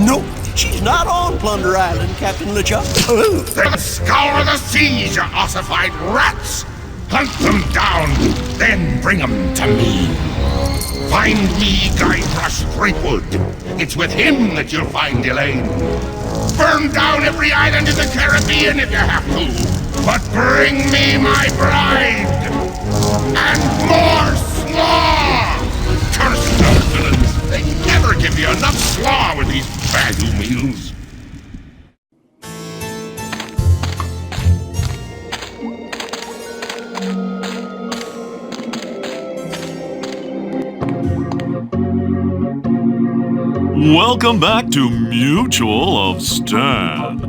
Nope. She's not on Plunder Island, Captain LeChuck. Then scour the seas, you ossified rats! Hunt them down, then bring them to me. Find me Guybrush Threepwood. It's with him that you'll find Elaine. Burn down every island in the Caribbean if you have to. But bring me my bride. And more slaw! Curse those villains. They never give you enough slaw with these value meals. Welcome back to Mutual of Stan.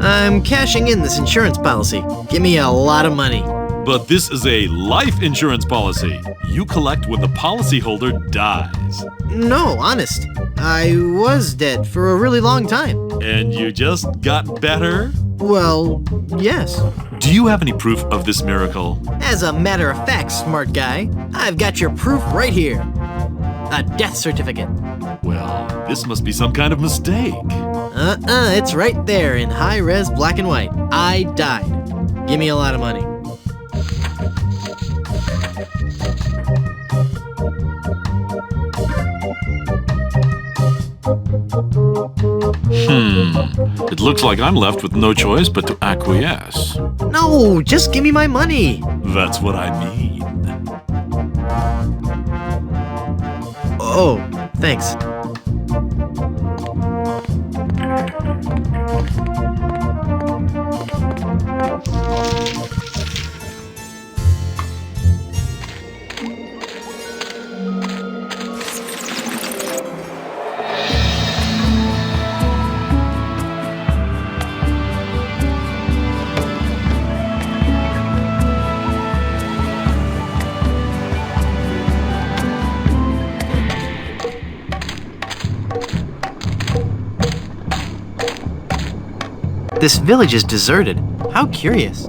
I'm cashing in this insurance policy. Give me a lot of money. But this is a life insurance policy. You collect when the policyholder dies. No, honest. I was dead for a really long time. And you just got better? Well, yes. Do you have any proof of this miracle? As a matter of fact, smart guy, I've got your proof right here. A death certificate. Well, this must be some kind of mistake. It's right there in high-res black and white. I died. Give me a lot of money. It looks like I'm left with no choice but to acquiesce. No, just give me my money. That's what I mean. Oh, thanks. This village is deserted. How curious.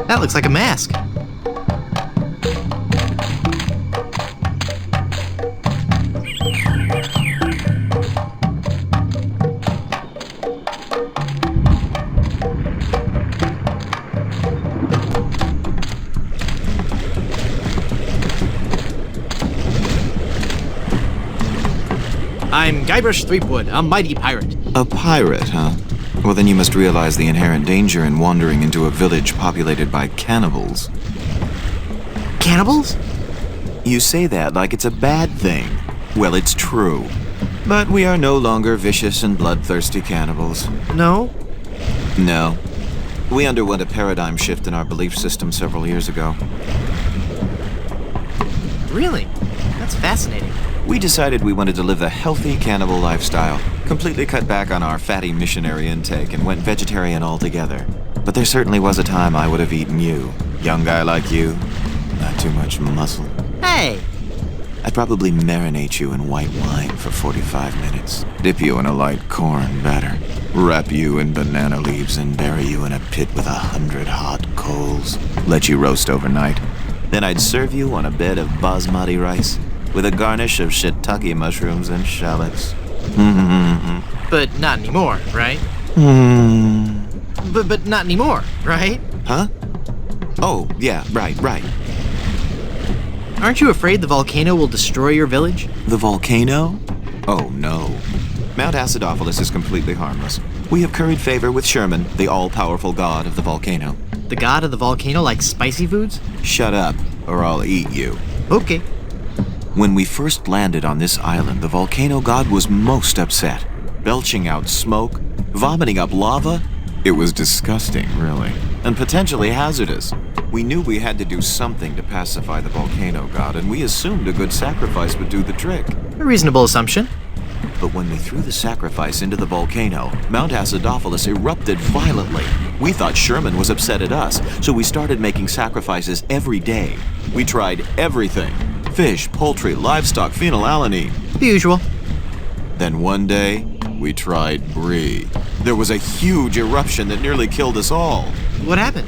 That looks like a mask. I'm Guybrush Threepwood, a mighty pirate. A pirate, huh? Well, then you must realize the inherent danger in wandering into a village populated by cannibals. Cannibals? You say that like it's a bad thing. Well, it's true. But we are no longer vicious and bloodthirsty cannibals. No? No. We underwent a paradigm shift in our belief system several years ago. Really? That's fascinating. We decided we wanted to live a healthy cannibal lifestyle, completely cut back on our fatty missionary intake, and went vegetarian altogether. But there certainly was a time I would have eaten you. Young guy like you, not too much muscle. Hey! I'd probably marinate you in white wine for 45 minutes, dip you in a light corn batter, wrap you in banana leaves and bury you in a pit with 100 hot coals, let you roast overnight. Then I'd serve you on a bed of basmati rice, with a garnish of shiitake mushrooms and shallots. But not anymore, right? But not anymore, right? Huh? Oh, yeah, right. Aren't you afraid the volcano will destroy your village? The volcano? Oh, no. Mount Acidophilus is completely harmless. We have curried favor with Sherman, the all-powerful god of the volcano. The god of the volcano like spicy foods? Shut up, or I'll eat you. Okay. When we first landed on this island, the volcano god was most upset, belching out smoke, vomiting up lava. It was disgusting, really, and potentially hazardous. We knew we had to do something to pacify the volcano god, and we assumed a good sacrifice would do the trick. A reasonable assumption. But when we threw the sacrifice into the volcano, Mount Acidophilus erupted violently. We thought Sherman was upset at us, so we started making sacrifices every day. We tried everything. Fish, poultry, livestock, phenylalanine. The usual. Then one day, we tried brie. There was a huge eruption that nearly killed us all. What happened?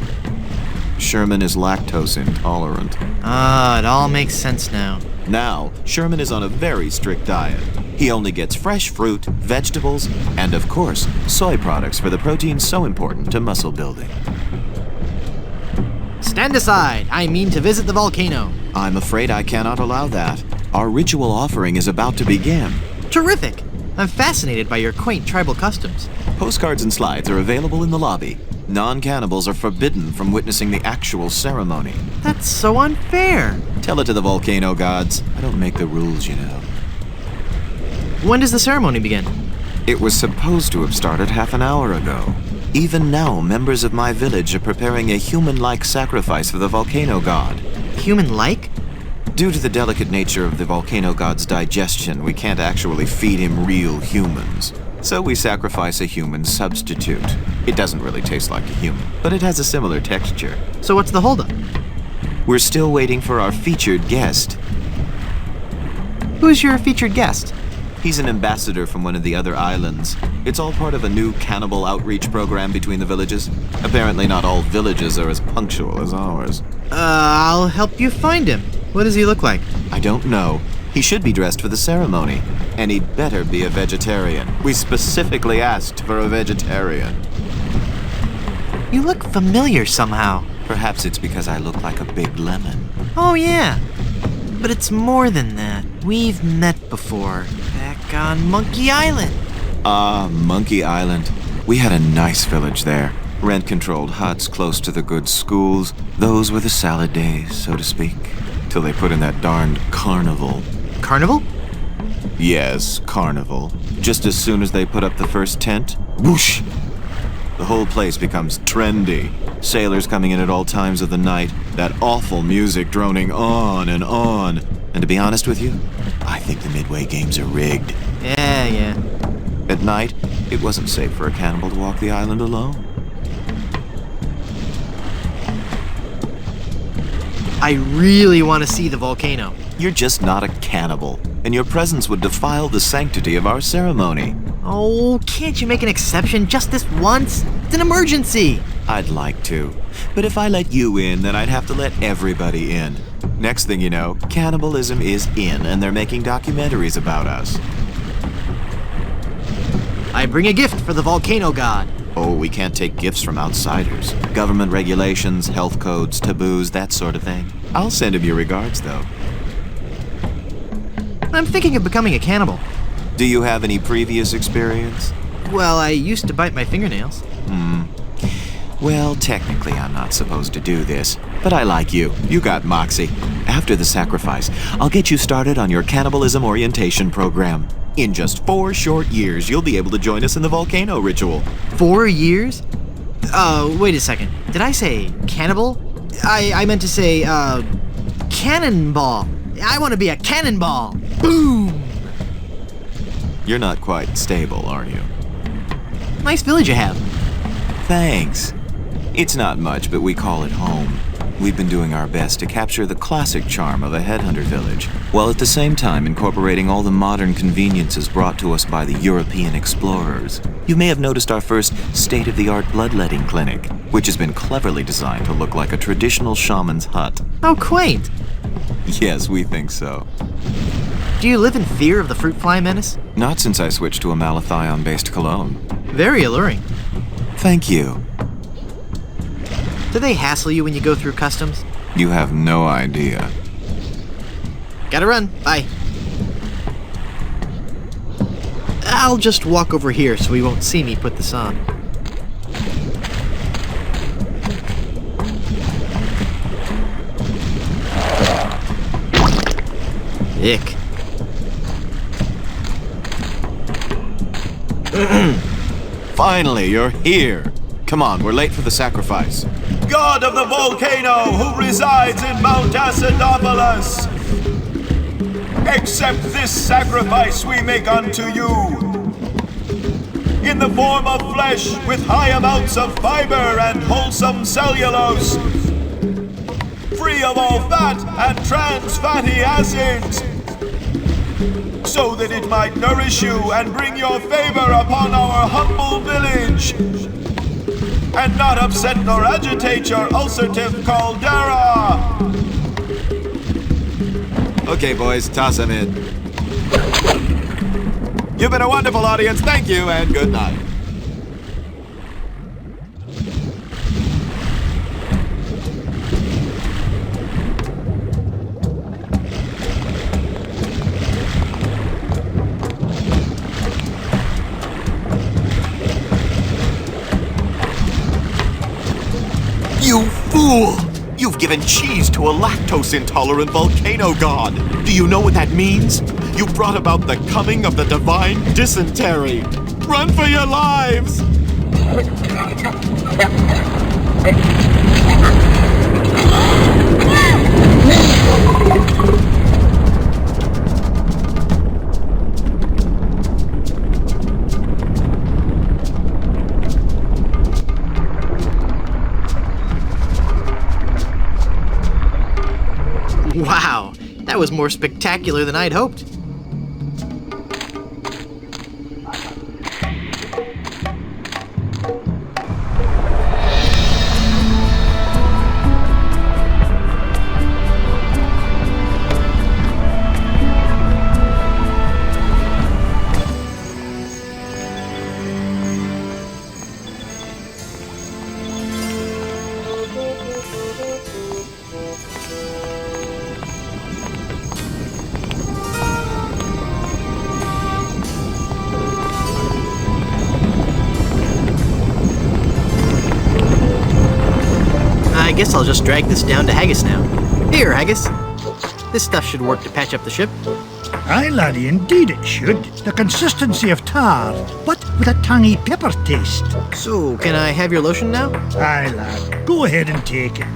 Sherman is lactose intolerant. Ah, it all makes sense now. Now, Sherman is on a very strict diet. He only gets fresh fruit, vegetables, and of course, soy products for the protein so important to muscle building. Stand aside. I mean to visit the volcano. I'm afraid I cannot allow that. Our ritual offering is about to begin. Terrific. I'm fascinated by your quaint tribal customs. Postcards and slides are available in the lobby. Non-cannibals are forbidden from witnessing the actual ceremony. That's so unfair. Tell it to the volcano gods. I don't make the rules, you know. When does the ceremony begin? It was supposed to have started half an hour ago. Even now, members of my village are preparing a human-like sacrifice for the volcano god. Human-like? Due to the delicate nature of the volcano god's digestion, we can't actually feed him real humans. So we sacrifice a human substitute. It doesn't really taste like a human, but it has a similar texture. So what's the holdup? We're still waiting for our featured guest. Who's your featured guest? He's an ambassador from one of the other islands. It's all part of a new cannibal outreach program between the villages. Apparently not all villages are as punctual as ours. I'll help you find him. What does he look like? I don't know. He should be dressed for the ceremony. And he'd better be a vegetarian. We specifically asked for a vegetarian. You look familiar somehow. Perhaps it's because I look like a big lemon. Oh yeah. But it's more than that. We've met before. Back on Monkey Island. Ah, Monkey Island. We had a nice village there. Rent-controlled huts close to the good schools. Those were the salad days, so to speak. Till they put in that darned carnival. Carnival? Yes, carnival. Just as soon as they put up the first tent, whoosh! The whole place becomes trendy. Sailors coming in at all times of the night, that awful music droning on and on. And to be honest with you, I think the Midway games are rigged. Yeah. At night, it wasn't safe for a cannibal to walk the island alone. I really want to see the volcano. You're just not a cannibal, and your presence would defile the sanctity of our ceremony. Oh, can't you make an exception just this once? It's an emergency. I'd like to, but if I let you in, then I'd have to let everybody in. Next thing you know, cannibalism is in, and they're making documentaries about us. I bring a gift for the volcano god. Oh, we can't take gifts from outsiders. Government regulations, health codes, taboos, that sort of thing. I'll send him your regards, though. I'm thinking of becoming a cannibal. Do you have any previous experience? Well, I used to bite my fingernails. Well, technically I'm not supposed to do this, but I like you. You got moxie. After the sacrifice, I'll get you started on your cannibalism orientation program. In just 4 short years, you'll be able to join us in the volcano ritual. 4 years? Wait a second. Did I say cannibal? I meant to say, cannonball. I want to be a cannonball. Boom! You're not quite stable, are you? Nice village you have. Thanks. It's not much, but we call it home. We've been doing our best to capture the classic charm of a headhunter village, while at the same time incorporating all the modern conveniences brought to us by the European explorers. You may have noticed our first state-of-the-art bloodletting clinic, which has been cleverly designed to look like a traditional shaman's hut. How quaint. Yes, we think so. Do you live in fear of the fruit fly menace? Not since I switched to a malathion-based cologne. Very alluring. Thank you. Do they hassle you when you go through customs? You have no idea. Gotta run. Bye. I'll just walk over here so he won't see me put this on. Ick. Finally, you're here. Come on, we're late for the sacrifice. God of the volcano who resides in Mount Acidopolis, accept this sacrifice we make unto you. In the form of flesh with high amounts of fiber and wholesome cellulose, free of all fat and trans fatty acids, so that it might nourish you and bring your favor upon our humble village, and not upset nor agitate your ulcerative caldera. Okay, boys, toss him in. You've been a wonderful audience. Thank you, and good night. You fool! You've given cheese to a lactose-intolerant volcano god. Do you know what that means? You brought about the coming of the divine dysentery. Run for your lives! Wow, that was more spectacular than I'd hoped. I guess I'll just drag this down to Haggis now. Here, Haggis. This stuff should work to patch up the ship. Aye, laddie, indeed it should. The consistency of tar, but with a tangy pepper taste. So, can I have your lotion now? Aye, lad. Go ahead and take it.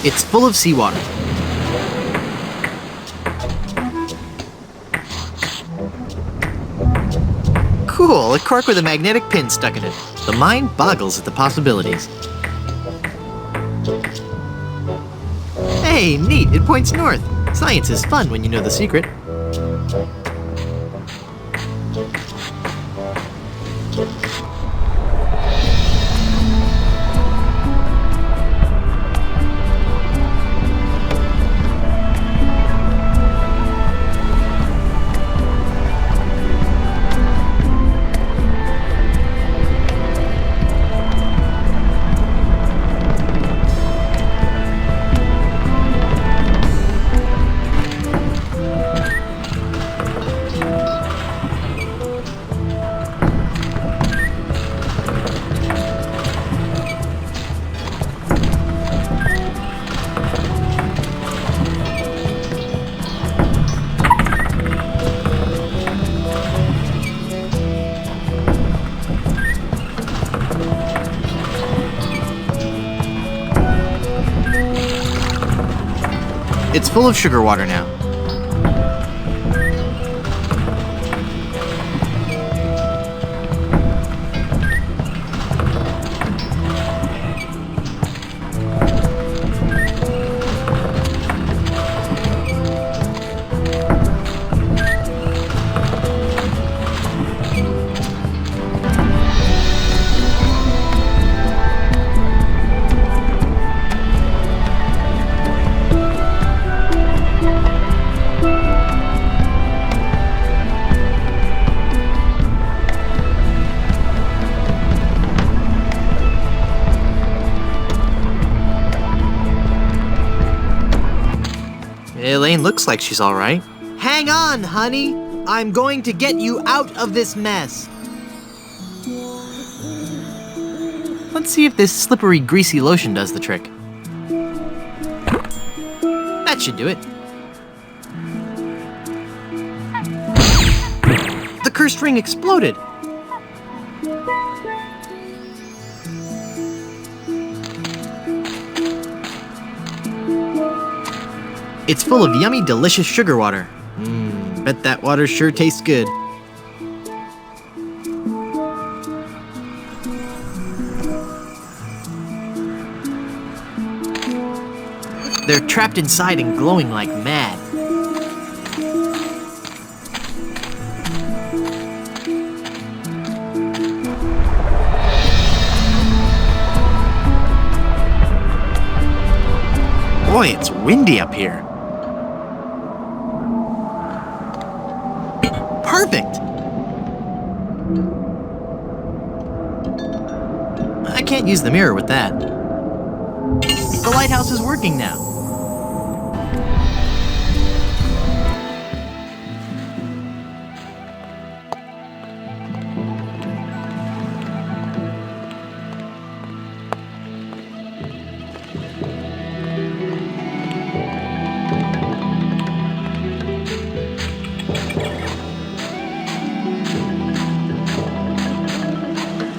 It's full of seawater. Cool, a cork with a magnetic pin stuck in it. The mind boggles at the possibilities. Hey, neat, it points north. Science is fun when you know the secret. It's full of sugar water now. Elaine looks like she's all right. Hang on, honey. I'm going to get you out of this mess. Let's see if this slippery, greasy lotion does the trick. That should do it. The cursed ring exploded. It's full of yummy, delicious sugar water. Bet that water sure tastes good. They're trapped inside and glowing like mad. Boy, it's windy up here. Perfect! I can't use the mirror with that. The lighthouse is working now.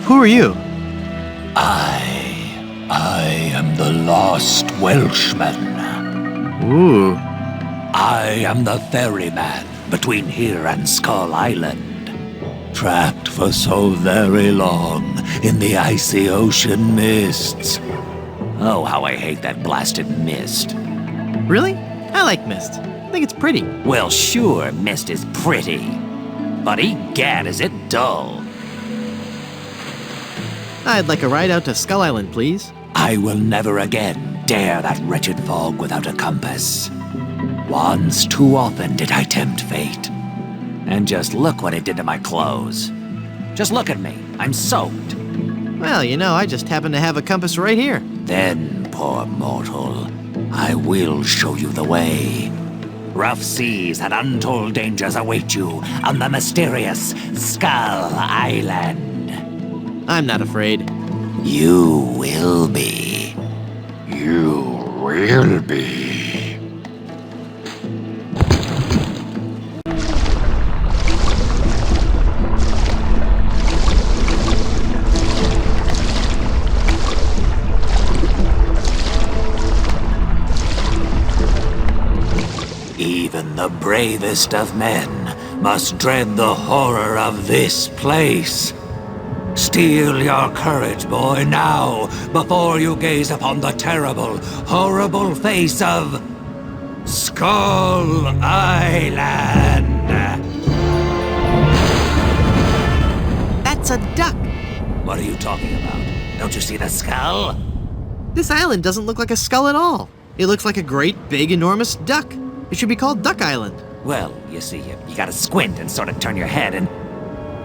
Who are you? I am the lost Welshman. Ooh. I am the ferryman between here and Skull Island. Trapped for so very long in the icy ocean mists. Oh, how I hate that blasted mist. Really? I like mist. I think it's pretty. Well, sure, mist is pretty. But egad, is it dull. I'd like a ride out to Skull Island, please. I will never again dare that wretched fog without a compass. Once too often did I tempt fate. And just look what it did to my clothes. Just look at me. I'm soaked. Well, you know, I just happen to have a compass right here. Then, poor mortal, I will show you the way. Rough seas and untold dangers await you on the mysterious Skull Island. I'm not afraid. You will be. You will be. Even the bravest of men must dread the horror of this place. Steel your courage, boy, now, before you gaze upon the terrible, horrible face of Skull Island. That's a duck. What are you talking about? Don't you see the skull? This island doesn't look like a skull at all. It looks like a great, big, enormous duck. It should be called Duck Island. Well, you see, you gotta squint and sort of turn your head and...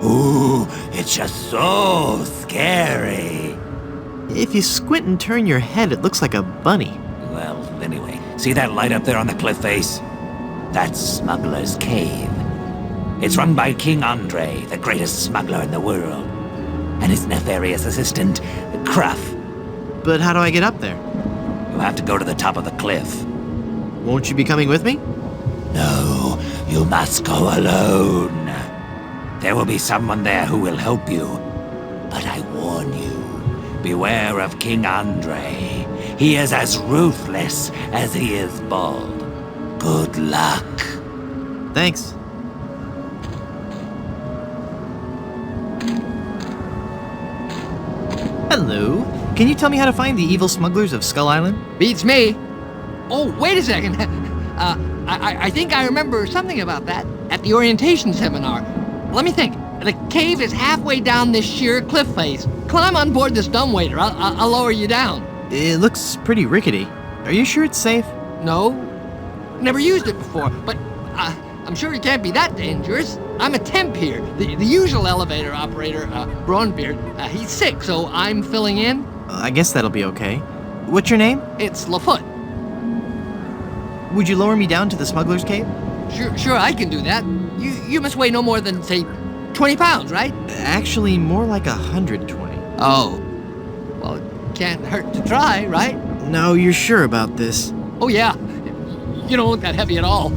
Ooh, it's just so scary. If you squint and turn your head, it looks like a bunny. Well, anyway, see that light up there on the cliff face? That's Smuggler's Cave. It's run by King Andre, the greatest smuggler in the world. And his nefarious assistant, Cruff. But how do I get up there? You'll have to go to the top of the cliff. Won't you be coming with me? No, you must go alone. There will be someone there who will help you. But I warn you, beware of King Andre. He is as ruthless as he is bald. Good luck. Thanks. Hello. Can you tell me how to find the evil smugglers of Skull Island? Beats me. Oh, wait a second. I think I remember something about that at the orientation seminar. Let me think. The cave is halfway down this sheer cliff face. Climb on board this dumbwaiter. I'll lower you down. It looks pretty rickety. Are you sure it's safe? No. Never used it before, but I'm sure it can't be that dangerous. I'm a temp here. The usual elevator operator, Braunbeard, he's sick, so I'm filling in. I guess that'll be okay. What's your name? It's Lafoot. Would you lower me down to the smuggler's cave? Sure, I can do that. You must weigh no more than, say, 20 pounds, right? Actually, more like 120. Oh. Well, it can't hurt to try, right? No, you're sure about this? Oh, yeah. You don't look that heavy at all.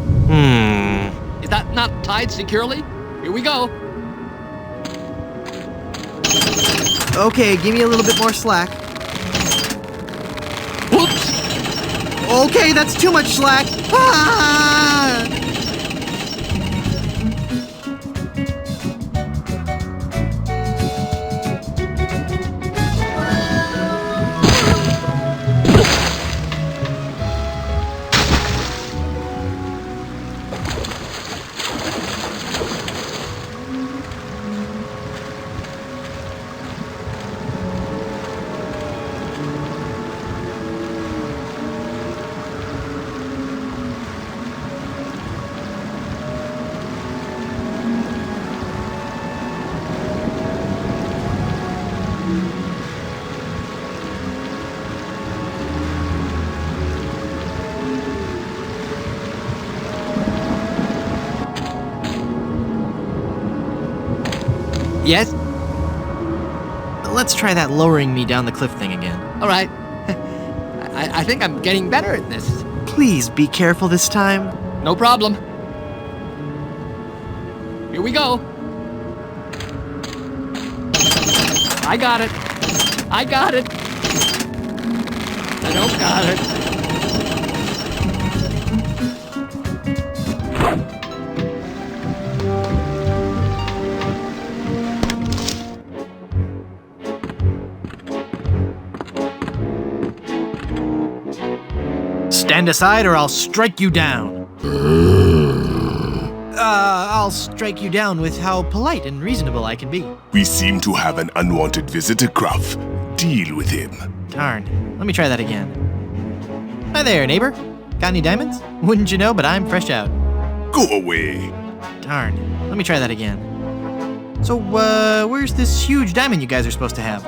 Is that not tied securely? Here we go. Okay, give me a little bit more slack. Whoops! Okay, that's is too much slack. Ah! Yes? Let's try that lowering me down the cliff thing again. All right. I think I'm getting better at this. Please be careful this time. No problem. Here we go. I got it. I got it. I don't got it. Stand aside or I'll strike you down. I'll strike you down with how polite and reasonable I can be. We seem to have an unwanted visitor, Gruff. Deal with him. Darn. Let me try that again. Hi there, neighbor. Got any diamonds? Wouldn't you know, but I'm fresh out. Go away. Darn. Let me try that again. So, where's this huge diamond you guys are supposed to have?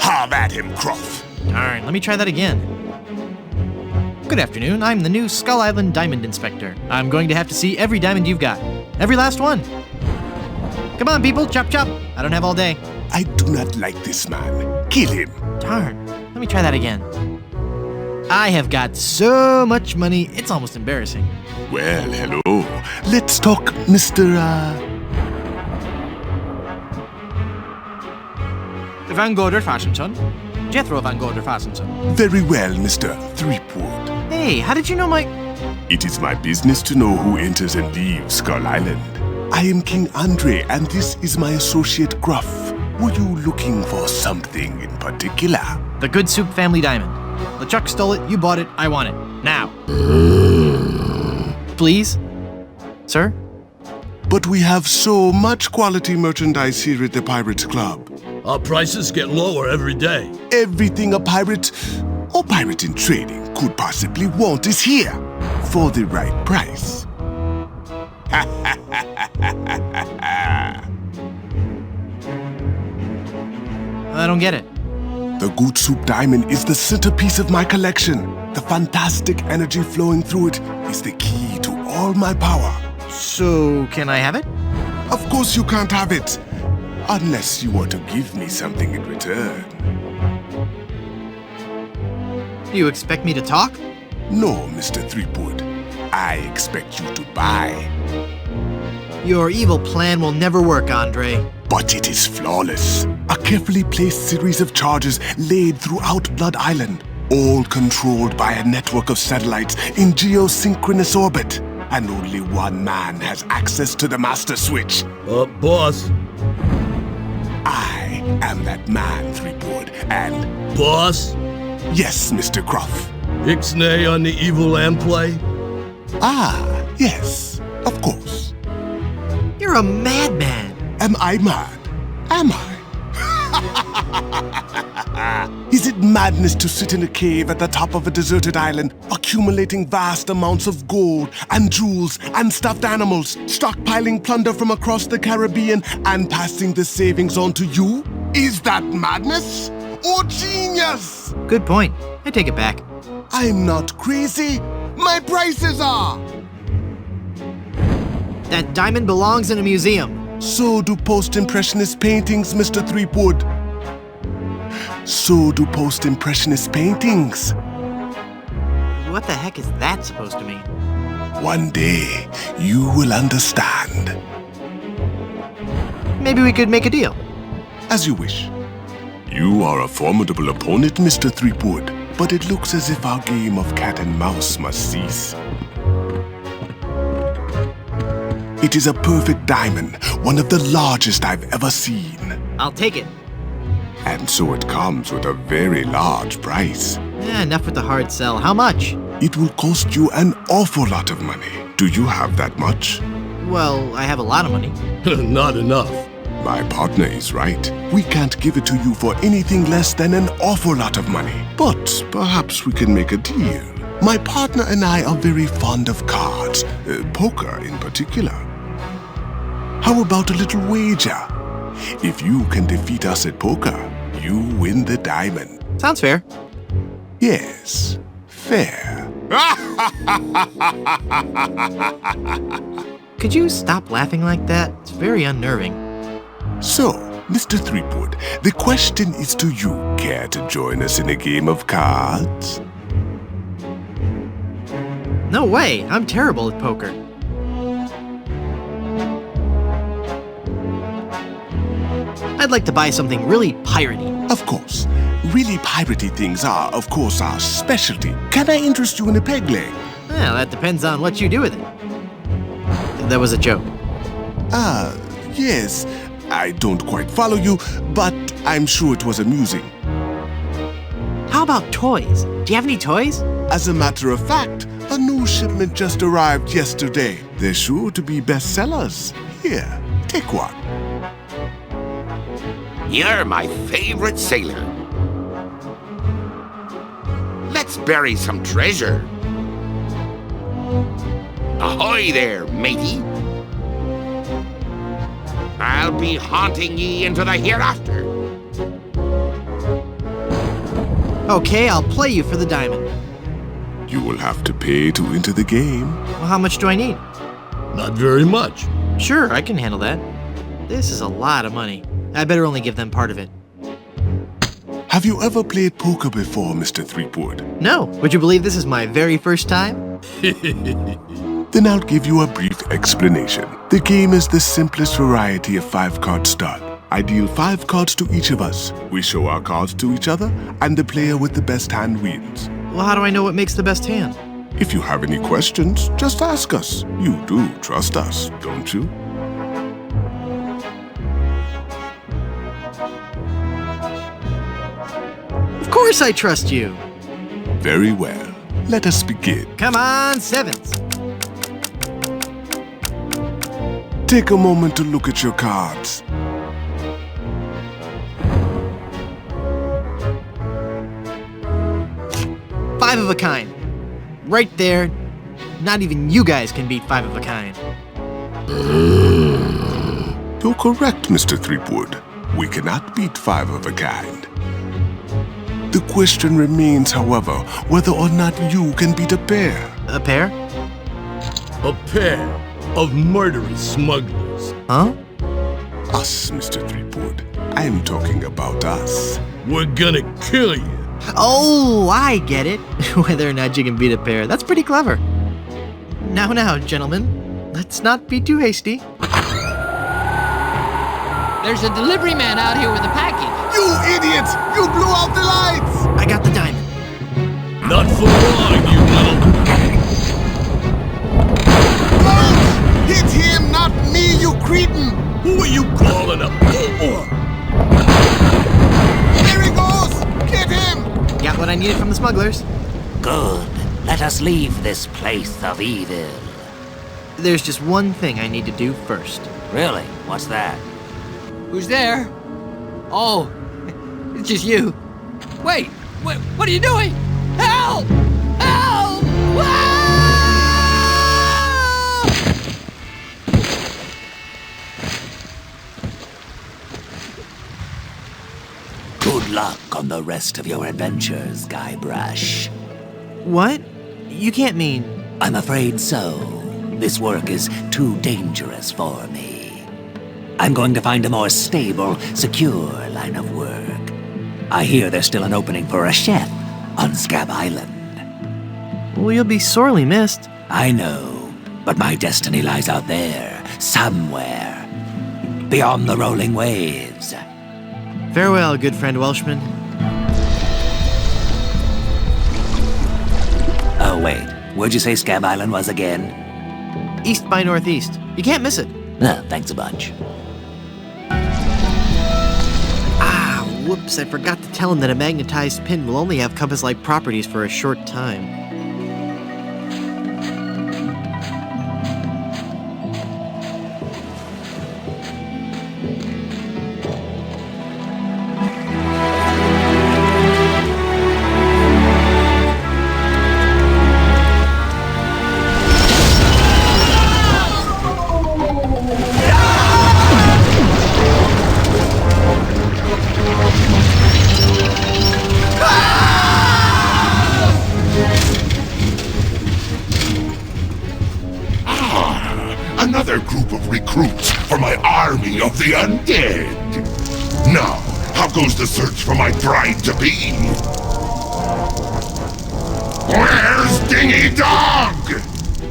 Have at him, Gruff. Darn. Let me try that again. Good afternoon, I'm the new Skull Island Diamond Inspector. I'm going to have to see every diamond you've got. Every last one. Come on, people, chop chop. I don't have all day. I do not like this man. Kill him. Darn. Let me try that again. I have got so much money, it's almost embarrassing. Well, hello. Let's talk, Mr. Van Gorder Fastenson. Jethro Van Gorder Fastenson. Very well, Mr. Threepwood. Hey, how did you know my... It is my business to know who enters and leaves Skull Island. I am King Andre, and this is my associate Gruff. Were you looking for something in particular? The Good Soup Family Diamond. LeChuck stole it, you bought it, I want it. Now. Please? Sir? But we have so much quality merchandise here at the Pirates Club. Our prices get lower every day. Everything a pirate or pirate in training could possibly want is here for the right price. I don't get it. The Good Soup Diamond is the centerpiece of my collection. The fantastic energy flowing through it is the key to all my power. So, can I have it? Of course you can't have it. Unless you want to give me something in return. Do you expect me to talk? No, Mr. Threepwood. I expect you to buy. Your evil plan will never work, Andre. But it is flawless. A carefully placed series of charges laid throughout Blood Island, all controlled by a network of satellites in geosynchronous orbit. And only one man has access to the master switch. Boss. I am that man, Threepwood, and... Boss? Yes, Mr. Gruff. Ixnay on the evil and play? Ah, yes, of course. You're a madman. Am I mad? Am I? Is it madness to sit in a cave at the top of a deserted island, accumulating vast amounts of gold and jewels and stuffed animals, stockpiling plunder from across the Caribbean and passing the savings on to you? Is that madness or genius? Good point. I take it back. I'm not crazy. My prices are. That diamond belongs in a museum. So do post-impressionist paintings, Mr. Threepwood. So do post-impressionist paintings. What the heck is that supposed to mean? One day, you will understand. Maybe we could make a deal. As you wish. You are a formidable opponent, Mr. Threepwood, but it looks as if our game of cat and mouse must cease. It is a perfect diamond, one of the largest I've ever seen. I'll take it. And so it comes with a very large price. Enough with the hard sell. How much? It will cost you an awful lot of money. Do you have that much? Well, I have a lot of money. Not enough. My partner is right. We can't give it to you for anything less than an awful lot of money. But perhaps we can make a deal. My partner and I are very fond of cards, poker in particular. How about a little wager? If you can defeat us at poker, you win the diamond. Sounds fair. Yes, fair. Could you stop laughing like that? It's very unnerving. So, Mr. Threepwood, the question is to you. Care to join us in a game of cards? No way! I'm terrible at poker. I'd like to buy something really piratey. Of course. Really piratey things are, of course, our specialty. Can I interest you in a peg leg? Well, that depends on what you do with it. That was a joke. Yes. I don't quite follow you, but I'm sure it was amusing. How about toys? Do you have any toys? As a matter of fact, a new shipment just arrived yesterday. They're sure to be bestsellers. Here, take one. You're my favorite sailor. Let's bury some treasure. Ahoy there, matey. I'll be haunting ye into the hereafter. Okay, I'll play you for the diamond. You will have to pay to enter the game. Well, how much do I need? Not very much. Sure, I can handle that. This is a lot of money. I better only give them part of it. Have you ever played poker before, Mr. Threepwood? No. Would you believe this is my very first time? Then I'll give you a brief explanation. The game is the simplest variety of 5-card stud. I deal 5 cards to each of us. We show our cards to each other, and the player with the best hand wins. Well, how do I know what makes the best hand? If you have any questions, just ask us. You do trust us, don't you? Of course I trust you. Very well. Let us begin. Come on, sevens. Take a moment to look at your cards. Five of a kind. Right there. Not even you guys can beat 5 of a kind. You're correct, Mr. Threepwood. We cannot beat 5 of a kind. The question remains, however, whether or not you can beat a pair. A pair? A pair of murderous smugglers. Huh? Us, Mr. Threepwood. I am talking about us. We're gonna kill you. Oh, I get it. Whether or not you can beat a pair. That's pretty clever. Now, gentlemen. Let's not be too hasty. There's a delivery man out here with a package. You idiot! You blew out the lights! I got the diamond. Not for long, you little... Don't! Hit him, not me, you cretin! Who are you calling a whore? There he goes! Get him! Got what I needed from the smugglers. Good. Let us leave this place of evil. There's just one thing I need to do first. Really? What's that? Who's there? Oh, it's just you. Wait, what are you doing? Help! Help! Ah! Good luck on the rest of your adventures, Guybrush. What? You can't mean... I'm afraid so. This work is too dangerous for me. I'm going to find a more stable, secure line of work. I hear there's still an opening for a chef on Scab Island. Well, you'll be sorely missed. I know, but my destiny lies out there, somewhere, beyond the rolling waves. Farewell, good friend Welshman. wait. Where'd you say Scab Island was again? East by northeast. You can't miss it. Thanks a bunch. Ah, whoops, I forgot to tell him that a magnetized pin will only have compass-like properties for a short time. Another group of recruits for my army of the undead. Now, how goes the search for my bride-to-be? Where's Dingy Dog?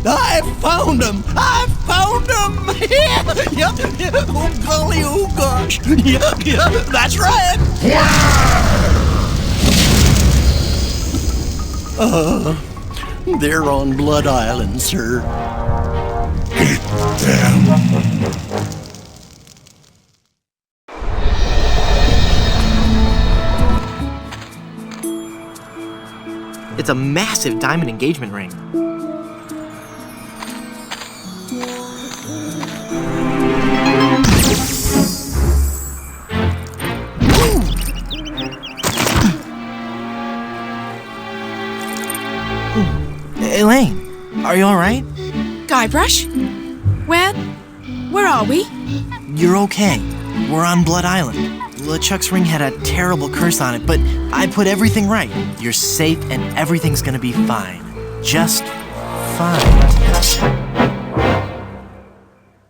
I found him! I found him! Yep. Oh, golly, oh, gosh. Yep, that's right. They're on Blood Island, sir. Hit them. It's a massive diamond engagement ring. Elaine, are you all right? Guybrush? Where are we? You're okay. We're on Blood Island. LeChuck's ring had a terrible curse on it, but I put everything right. You're safe and everything's gonna be fine. Just fine.